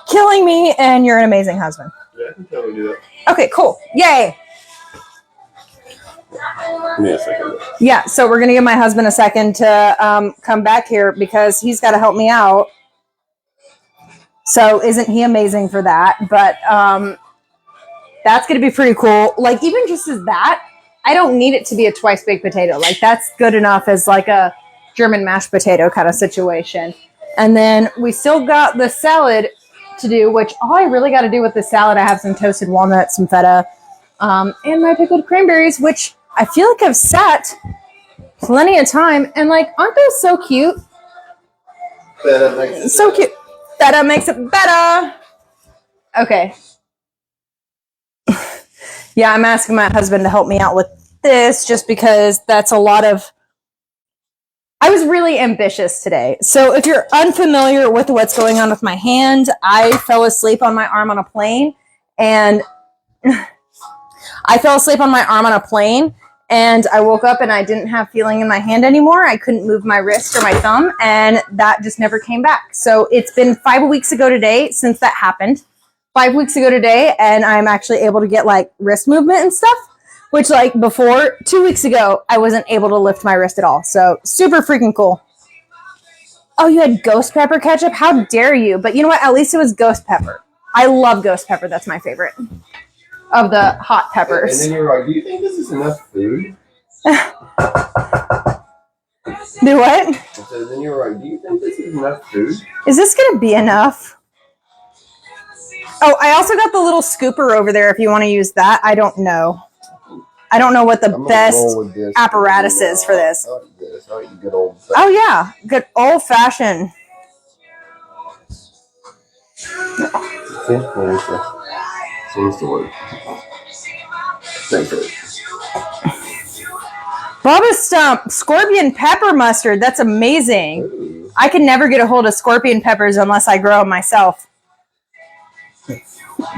killing me and you're an amazing husband. Yeah, I can totally do that. Okay, cool. Yay! Give me a second. Yeah, so we're going to give my husband a second to come back here because he's got to help me out. So isn't he amazing for that? But that's going to be pretty cool. Like even just as that, I don't need it to be a twice baked potato. Like that's good enough as like a German mashed potato kind of situation. And then we still got the salad to do, which all I really got to do with the salad, I have some toasted walnuts, some feta, and my pickled cranberries, which I feel like I've sat plenty of time. And like, aren't those so cute? So cute. Feta makes it better. Okay. Yeah, I'm asking my husband to help me out with this just because that's a lot of... I was really ambitious today. So if you're unfamiliar with what's going on with my hand, I fell asleep on my arm on a plane and I woke up and I didn't have feeling in my hand anymore. I couldn't move my wrist or my thumb and that just never came back. So it's been 5 weeks ago today since that happened. 5 weeks ago today, and I'm actually able to get like wrist movement and stuff, which like before 2 weeks ago, I wasn't able to lift my wrist at all. So super freaking cool. Oh, you had ghost pepper ketchup? How dare you? But you know what? At least it was ghost pepper. I love ghost pepper. That's my favorite of the hot peppers. And then you're like, do you think this is enough food? Do what? So then you're like, do you think this is enough food? Is this going to be enough? Oh, I also got the little scooper over there if you want to use that. I don't know. I don't know what the best apparatus is for this. I like this. I like the good old fashioned. Oh, yeah. Good old fashioned. Seems to work. Thanks for it. Bubba Stump, scorpion pepper mustard. That's amazing. Ooh. I can never get a hold of scorpion peppers unless I grow them myself.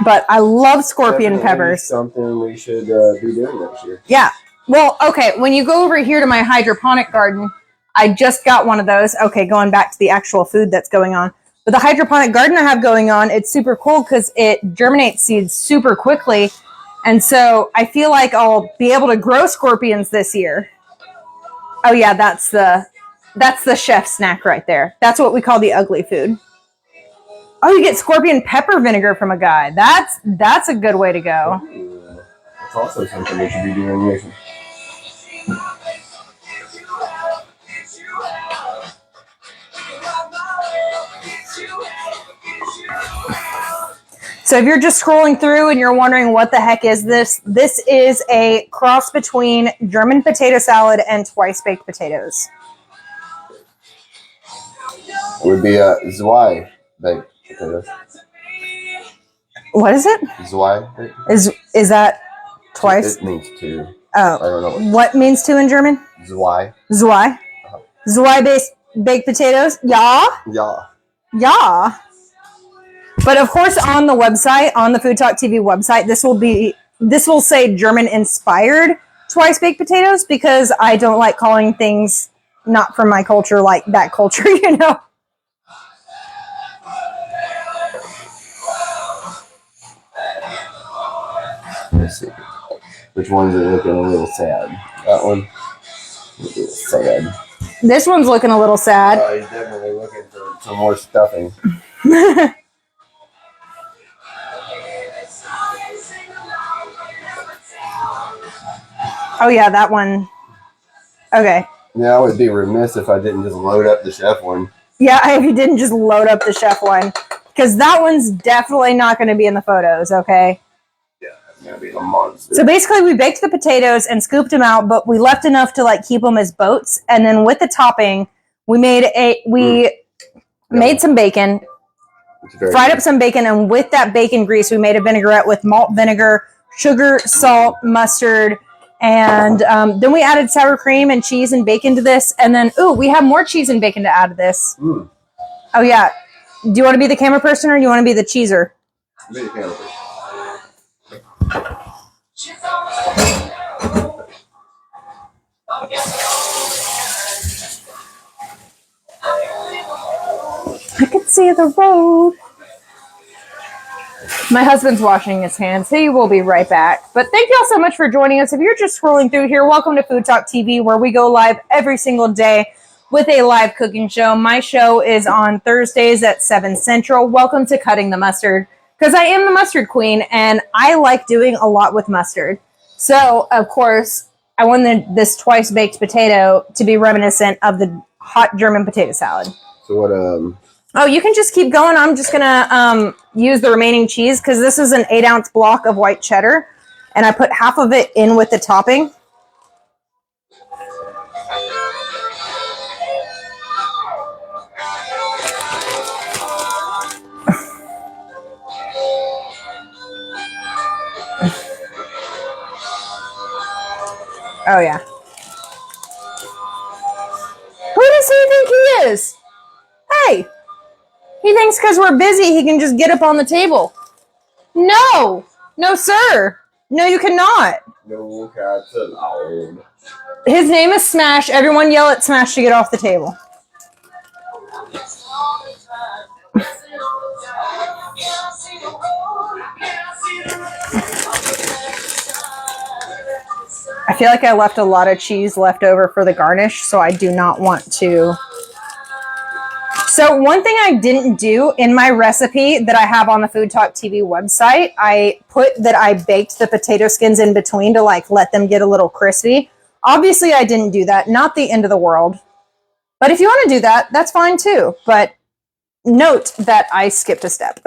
But I love scorpion peppers. Something we should be doing next year. Yeah. Well, okay. When you go over here to my hydroponic garden, I just got one of those. Okay, going back to the actual food that's going on. But the hydroponic garden I have going on, it's super cool because it germinates seeds super quickly. And so I feel like I'll be able to grow scorpions this year. Oh, yeah, that's the chef snack right there. That's what we call the ugly food. Oh, you get scorpion pepper vinegar from a guy. That's a good way to go. Ooh, that's also something we should be doing next year. So if you're just scrolling through and you're wondering what the heck is this is a cross between German potato salad and twice baked potatoes. Would be Zwei baked potatoes. What is it? Zwei baked. Is that twice? It means two. Oh, I don't know. what means two in German? Zwei. Zwei. Zwei baked potatoes. Ja. Yeah. Yeah. But of course, on the website, on the Food Talk TV website, this will say German inspired twice baked potatoes because I don't like calling things not from my culture like that culture, you know. Let's see. Which one's it looking a little sad? That one. It's sad. This one's looking a little sad. He's definitely looking for some more stuffing. Oh yeah, that one. Okay. Yeah, I would be remiss if I didn't just load up the chef one. Yeah, if you didn't just load up the chef one. Because that one's definitely not going to be in the photos, okay? Yeah, that's going to be a monster. So basically, we baked the potatoes and scooped them out, but we left enough to like keep them as boats. And then with the topping, we made some bacon, fried up some bacon, and with that bacon grease, we made a vinaigrette with malt vinegar, sugar, salt, mustard, and then we added sour cream and cheese and bacon to this. And then, we have more cheese and bacon to add to this. Mm. Oh, yeah. Do you want to be the camera person or do you want to be the cheeser? Be the camera person. I can see the road. My husband's washing his hands. He will be right back. But thank y'all so much for joining us. If you're just scrolling through here, welcome to Food Talk TV, where we go live every single day with a live cooking show. My show is on Thursdays at 7 Central. Welcome to Cutting the Mustard, because I am the mustard queen, and I like doing a lot with mustard. So, of course, I wanted this twice-baked potato to be reminiscent of the hot German potato salad. So what, Oh, you can just keep going. I'm just going to use the remaining cheese because this is an 8-ounce block of white cheddar, and I put half of it in with the topping. Oh, yeah. Who does he think he is? Hey! He thinks because we're busy, he can just get up on the table. No! No, sir! No, you cannot. no cats allowed. His name is Smash. Everyone yell at Smash to get off the table. I feel like I left a lot of cheese left over for the garnish, so I do not want to. So one thing I didn't do in my recipe that I have on the Food Talk TV website, I put that I baked the potato skins in between to like let them get a little crispy. Obviously, I didn't do that. Not the end of the world. But if you want to do that, that's fine too. But note that I skipped a step.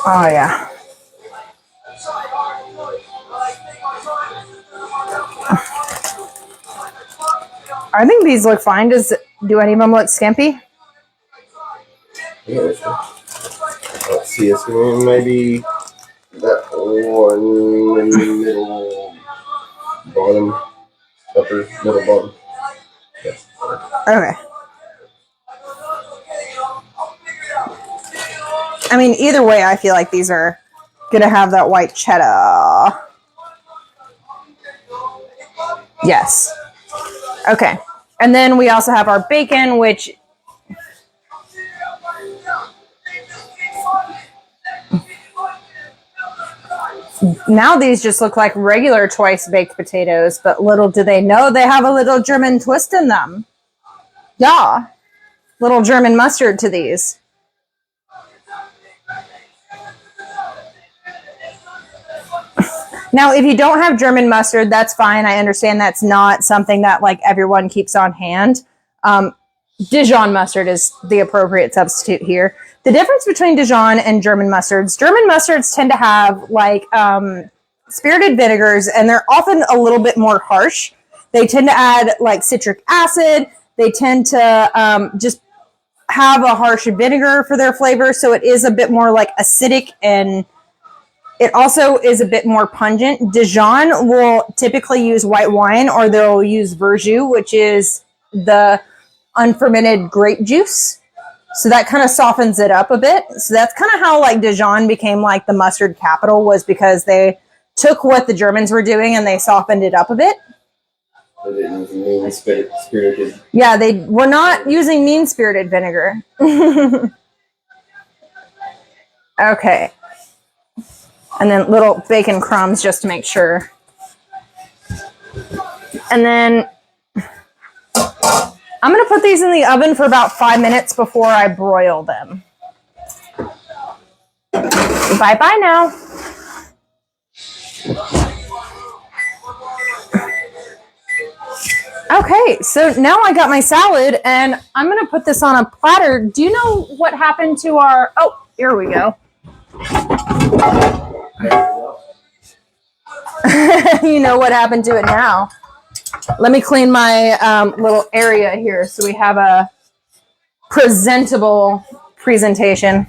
Oh, yeah. I think these look fine. Do any of them look skimpy? Yeah, let's see, it's going to maybe that one in the middle bottom, upper middle bottom. Yeah. Okay. I mean, either way, I feel like these are going to have that white cheddar. Yes. Okay. And then we also have our bacon, which... Now these just look like regular twice-baked potatoes, but little do they know they have a little German twist in them. Yeah. Little German mustard to these. Now, if you don't have German mustard, that's fine. I understand that's not something that like everyone keeps on hand. Dijon mustard is the appropriate substitute here. The difference between Dijon and German mustards tend to have like spirited vinegars, and they're often a little bit more harsh. They tend to add like citric acid. They tend to just have a harsh vinegar for their flavor, so it is a bit more like acidic, and it also is a bit more pungent. Dijon will typically use white wine, or they'll use verjus, which is the unfermented grape juice. So that kind of softens it up a bit. So that's kind of how like Dijon became like the mustard capital, was because they took what the Germans were doing and they softened it up a bit. Spirited. Yeah, they were not using mean-spirited vinegar. Okay. And then little bacon crumbs just to make sure. And then I'm going to put these in the oven for about 5 minutes before I broil them. Bye-bye now. Okay, so now I got my salad, and I'm going to put this on a platter. Do you know what happened to our... Oh, here we go. You know what happened to it now. Let me clean my little area here so we have a presentable presentation.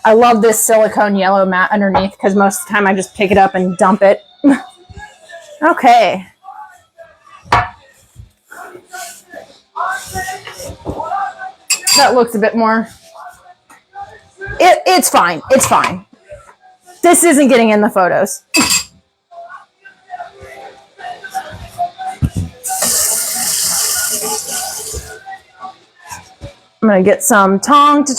I love this silicone yellow mat underneath because most of the time I just pick it up and dump it. Okay. That looks a bit more... It's fine. It's fine. This isn't getting in the photos. I'm going to get some tongs.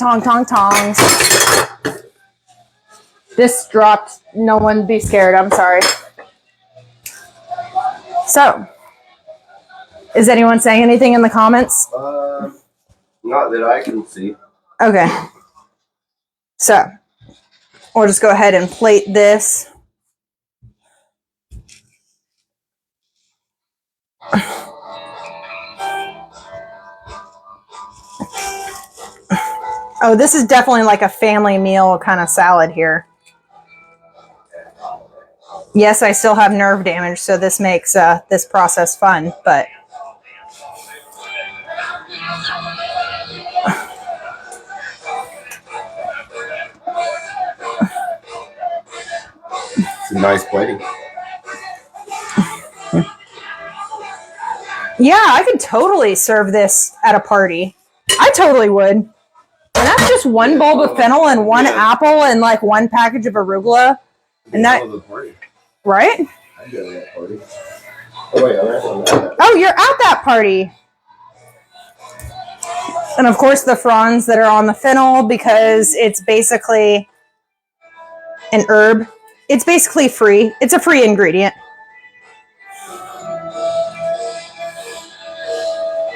This dropped. No one be scared. I'm sorry. So, is anyone saying anything in the comments? Not that I can see. Okay. So, we'll just go ahead and plate this. Oh, this is definitely like a family meal kind of salad here. Yes, I still have nerve damage, so this makes this process fun, but... It's a nice plating. Yeah, I could totally serve this at a party. I totally would. And that's just one bulb of fennel and one apple and like one package of arugula. And that... Right? I'm going to that party. Oh, wait, I'm at that. Oh, you're at that party. And of course the fronds that are on the fennel, because it's basically an herb. It's basically free. It's a free ingredient.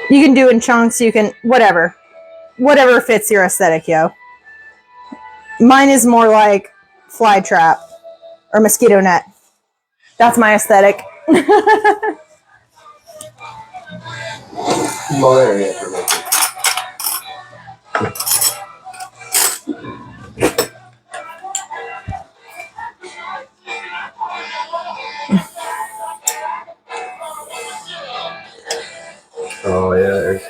You can do in chunks, you can, whatever. Whatever fits your aesthetic, yo. Mine is more like fly trap or mosquito net. That's my aesthetic. Small area for me. Oh, yeah, there's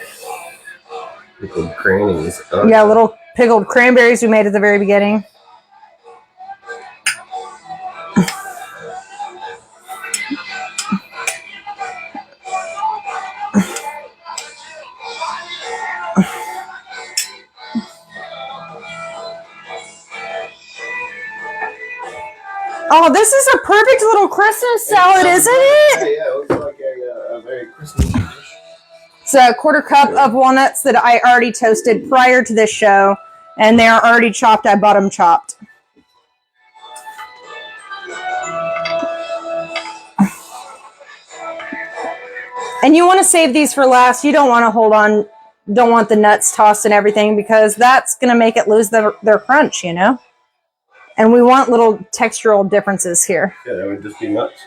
pickled crannies. Oh. Yeah, little pickled cranberries we made at the very beginning. Oh, this is a perfect little Christmas salad, isn't it? Yeah, it looks like a very Christmassy dish. It's a quarter cup of walnuts that I already toasted prior to this show, and they are already chopped. I bought them chopped. And you want to save these for last. You don't want to hold on don't want the nuts tossed and everything because that's going to make it lose their crunch, you know? And we want little textural differences here. Yeah, that would just be nuts.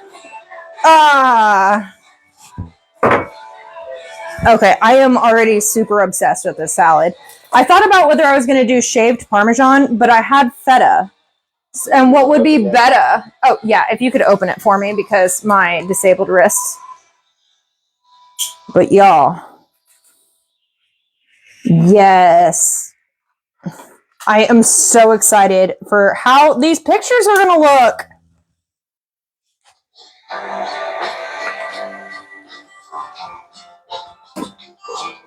Okay, I am already super obsessed with this salad. I thought about whether I was going to do shaved Parmesan, but I had feta. And what would be better? Oh, yeah, if you could open it for me because my disabled wrist. But y'all. Yes. I am so excited for how these pictures are going to look.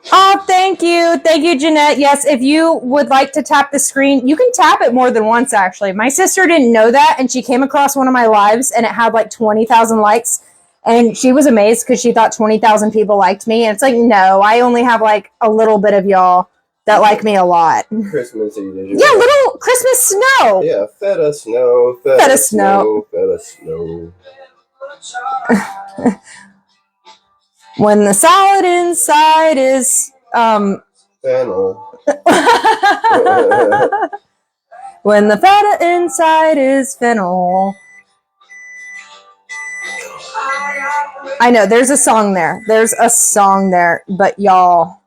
Oh, thank you. Thank you, Jeanette. Yes, if you would like to tap the screen, you can tap it more than once, actually. My sister didn't know that, and she came across one of my lives, and it had like 20,000 likes, and she was amazed because she thought 20,000 people liked me, and it's like, no, I only have like a little bit of y'all that like me a lot. Christmas Eve. Yeah, little Christmas snow. Yeah, feta snow, feta snow, feta snow. When the salad inside is Fennel. when the feta inside is fennel. I know, there's a song there. There's a song there, but y'all.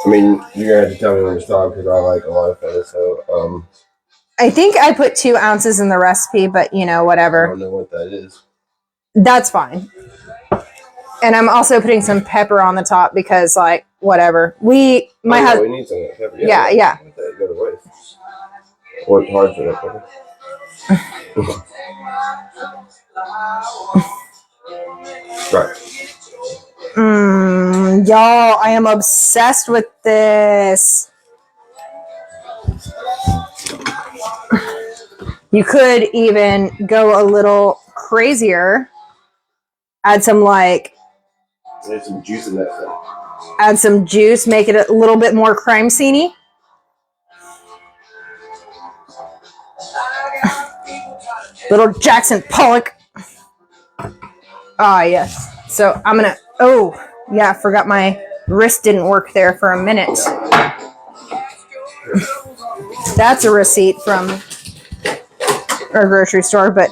I mean, you're gonna have to tell me when to stop because I like a lot of feta. So, I think I put 2 ounces in the recipe, but you know, I whatever. don't know what that is. That's fine. And I'm also putting some pepper on the top because, like, whatever. We need some pepper. Yeah. Go to waste. Worked hard for that pepper. Right. Y'all, I am obsessed with this. You could even go a little crazier. Add some, like... There's some juice in that thing. Add some juice, make it a little bit more crime scene-y. Little Jackson Pollock. Ah, yes. So I'm gonna... Oh, yeah, I forgot my wrist didn't work there for a minute. That's a receipt from our grocery store, but...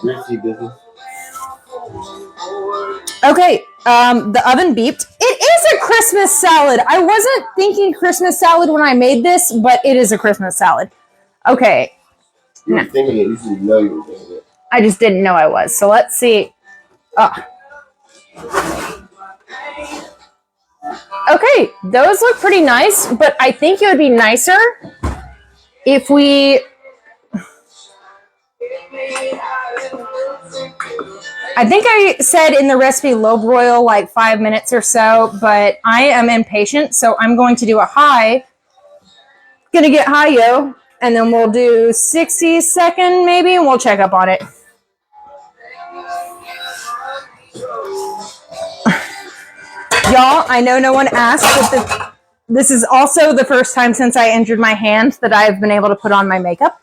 Okay, the oven beeped. It is a Christmas salad. I wasn't thinking Christmas salad when I made this, but it is a Christmas salad. Okay. You were thinking it. You didn't know you were thinking it. I just didn't know I was. So let's see. Okay, those look pretty nice, but I think it would be nicer if we... I think I said in the recipe low broil like 5 minutes or so, but I am impatient, so I'm going to do a high. Gonna get high, yo, and then we'll do 60-second maybe, and we'll check up on it. Y'all, I know no one asked, but this is also the first time since I injured my hand that I've been able to put on my makeup.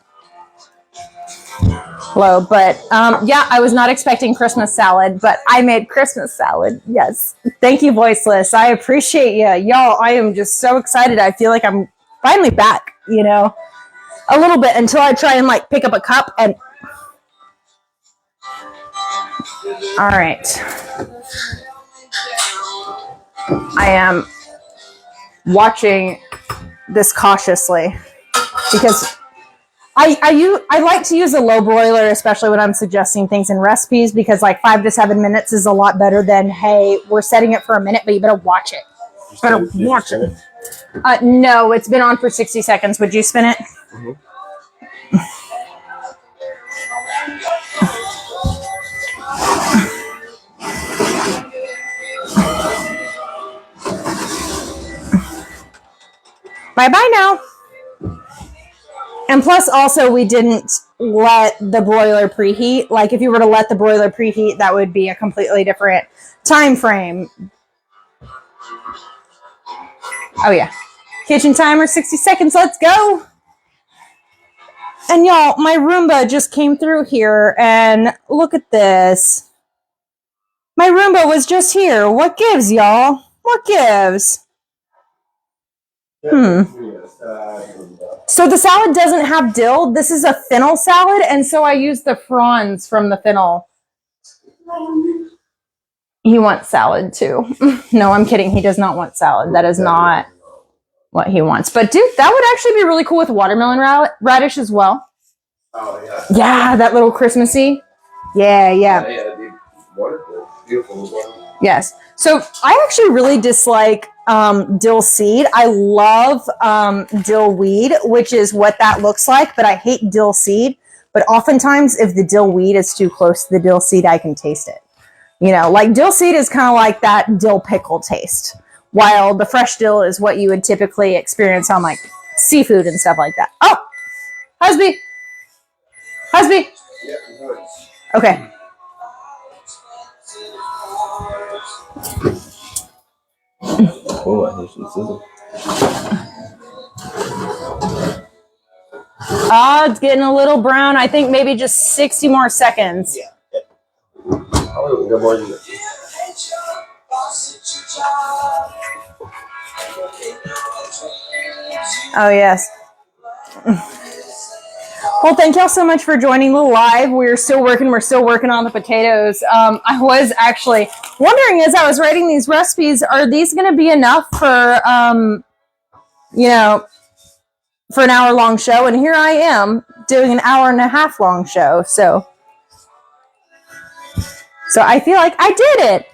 Hello, but yeah, I was not expecting Christmas salad, but I made Christmas salad. Yes. Thank you, Voiceless. I appreciate you. Y'all, I am just so excited. I feel like I'm finally back, you know, a little bit until I try and like pick up a cup and... All right. I am watching this cautiously because I like to use a low broiler, especially when I'm suggesting things in recipes, because like 5 to 7 minutes is a lot better than, hey, we're setting it for a minute, but you better watch it. Watch it. No, it's been on for 60 seconds. Would you spin it? Mm-hmm. Bye-bye now. And plus, also, we didn't let the broiler preheat. Like, if you were to let the broiler preheat, that would be a completely different time frame. Oh, yeah. Kitchen timer, 60 seconds. Let's go. And, y'all, my Roomba just came through here, and look at this. My Roomba was just here. What gives, y'all? What gives? So the salad doesn't have dill. This is a fennel salad, and so I use the fronds from the fennel. He wants salad too. No, I'm kidding. He does not want salad. That is not what he wants. But dude, that would actually be really cool with watermelon radish as well. Oh yeah. Yeah, that little Christmassy. Yeah. Wonderful. Beautiful. Yes. So I actually really dislike dill seed. I love dill weed, which is what that looks like, but I hate dill seed. But oftentimes, if the dill weed is too close to the dill seed, I can taste it. You know, like dill seed is kind of like that dill pickle taste, while the fresh dill is what you would typically experience on like seafood and stuff like that. Oh, husband. Yeah. Okay. Oh, I think she sizzle. It's getting a little brown. I think maybe just 60 more seconds. Yeah. Oh, good morning. Oh, yes. Well, thank y'all so much for joining the live. We're still working on the potatoes. I was actually wondering as I was writing these recipes, are these going to be enough for, for an hour-long show? And here I am doing an hour-and-a-half long show. So I feel like I did it.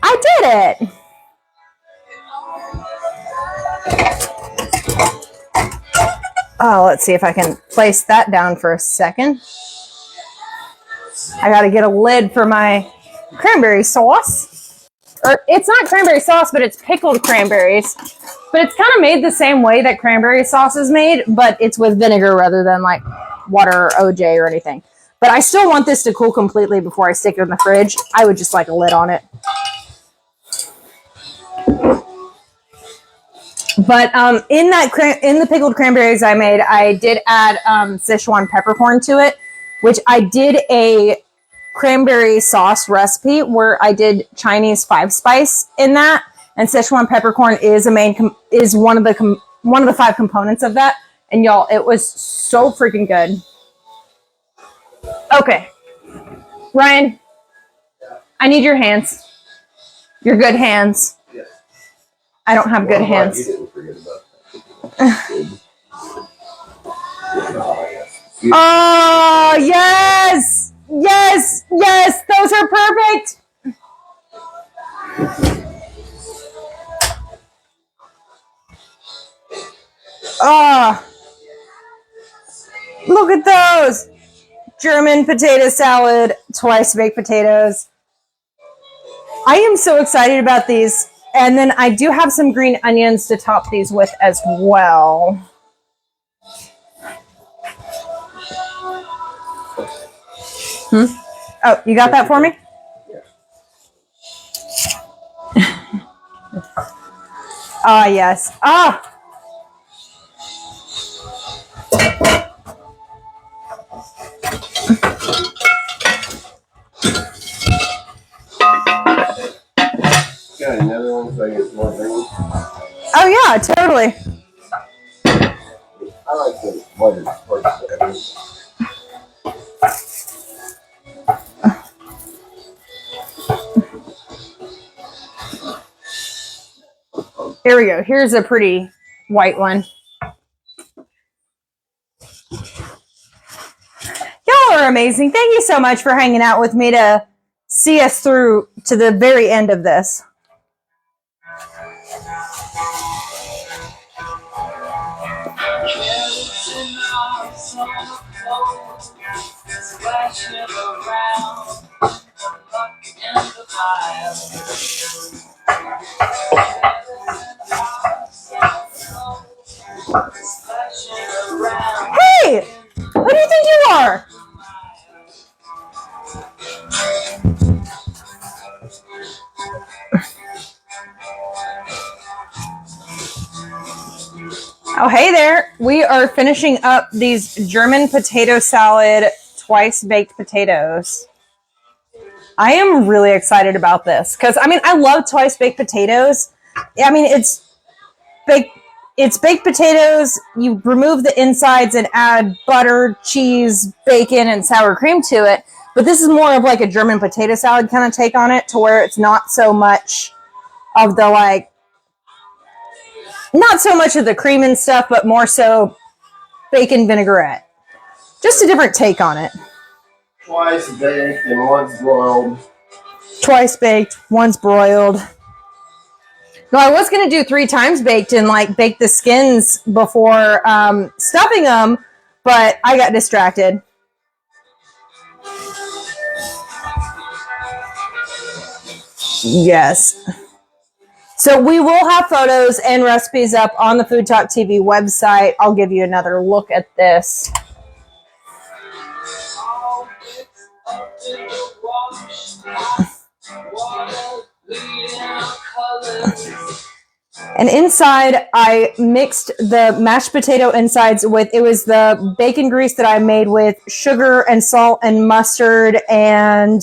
Oh, let's see if I can place that down for a second. I got to get a lid for my cranberry sauce. Or it's not cranberry sauce, but it's pickled cranberries. But it's kind of made the same way that cranberry sauce is made, but it's with vinegar rather than like water or OJ or anything. But I still want this to cool completely before I stick it in the fridge. I would just like a lid on it. But in the pickled cranberries I made, I did add Sichuan peppercorn to it, which I did a cranberry sauce recipe where I did Chinese 5-spice in that, and Sichuan peppercorn is one of the 5 components of that. And y'all, it was so freaking good. Okay, Ryan, I need your hands. Your good hands. I don't have good hands. You didn't forget about that. Oh, yes! Yes! Yes! Those are perfect! Oh, look at those! German potato salad, twice baked potatoes. I am so excited about these. And then I do have some green onions to top these with as well. Oh, you got that for me? Ah, yes. Ah! Got another one so I get more green. Oh, yeah, totally. I like the butter first. Here we go. Here's a pretty white one. Y'all are amazing. Thank you so much for hanging out with me to see us through to the very end of this. Hey! Who do you think you are? Oh, hey there. We are finishing up these German potato salad twice baked potatoes. I am really excited about this because, I mean, I love twice baked potatoes. I mean, it's baked potatoes. You remove the insides and add butter, cheese, bacon, and sour cream to it. But this is more of like a German potato salad kind of take on it, to where it's not so much of the not so much of the cream and stuff, but more so bacon vinaigrette. Just a different take on it. Twice baked and once broiled. Twice baked, once broiled. No, I was going to do 3 times baked and bake the skins before stuffing them, but I got distracted. Yes. So we will have photos and recipes up on the Food Talk TV website. I'll give you another look at this. And inside, I mixed the mashed potato insides with, it was the bacon grease that I made with sugar and salt and mustard and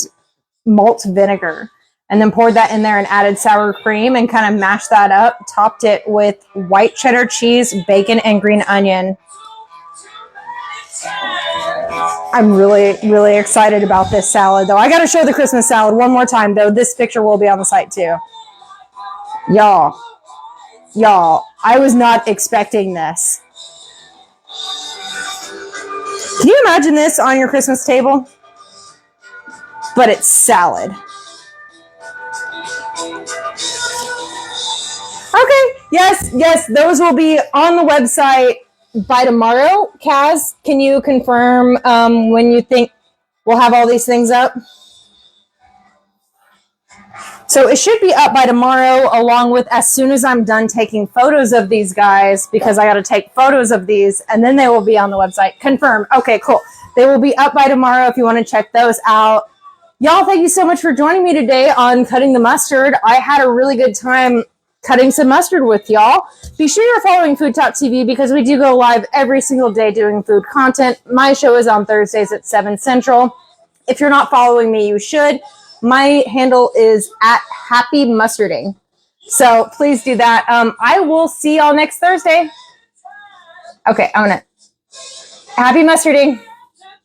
malt vinegar. And then poured that in there and added sour cream and kind of mashed that up. Topped it with white cheddar cheese, bacon, and green onion. I'm really, really excited about this salad, though. I got to show the Christmas salad one more time, though. This picture will be on the site, too. Y'all, I was not expecting this. Can you imagine this on your Christmas table? But it's salad. Okay, yes, those will be on the website by tomorrow. Kaz, can you confirm when you think we'll have all these things up? So it should be up by tomorrow, along with as soon as I'm done taking photos of these guys, because I got to take photos of these, and then they will be on the website. Confirm. Okay, cool. They will be up by tomorrow if you want to check those out. Y'all, thank you so much for joining me today on Cutting the Mustard. I had a really good time cutting some mustard with y'all. Be sure you're following Food Talk TV, because we do go live every single day doing food content. My show is on Thursdays at 7 Central. If you're not following me, you should. My handle is at Happy Mustarding. So please do that. I will see y'all next Thursday. Okay, I'm gonna Happy Mustarding.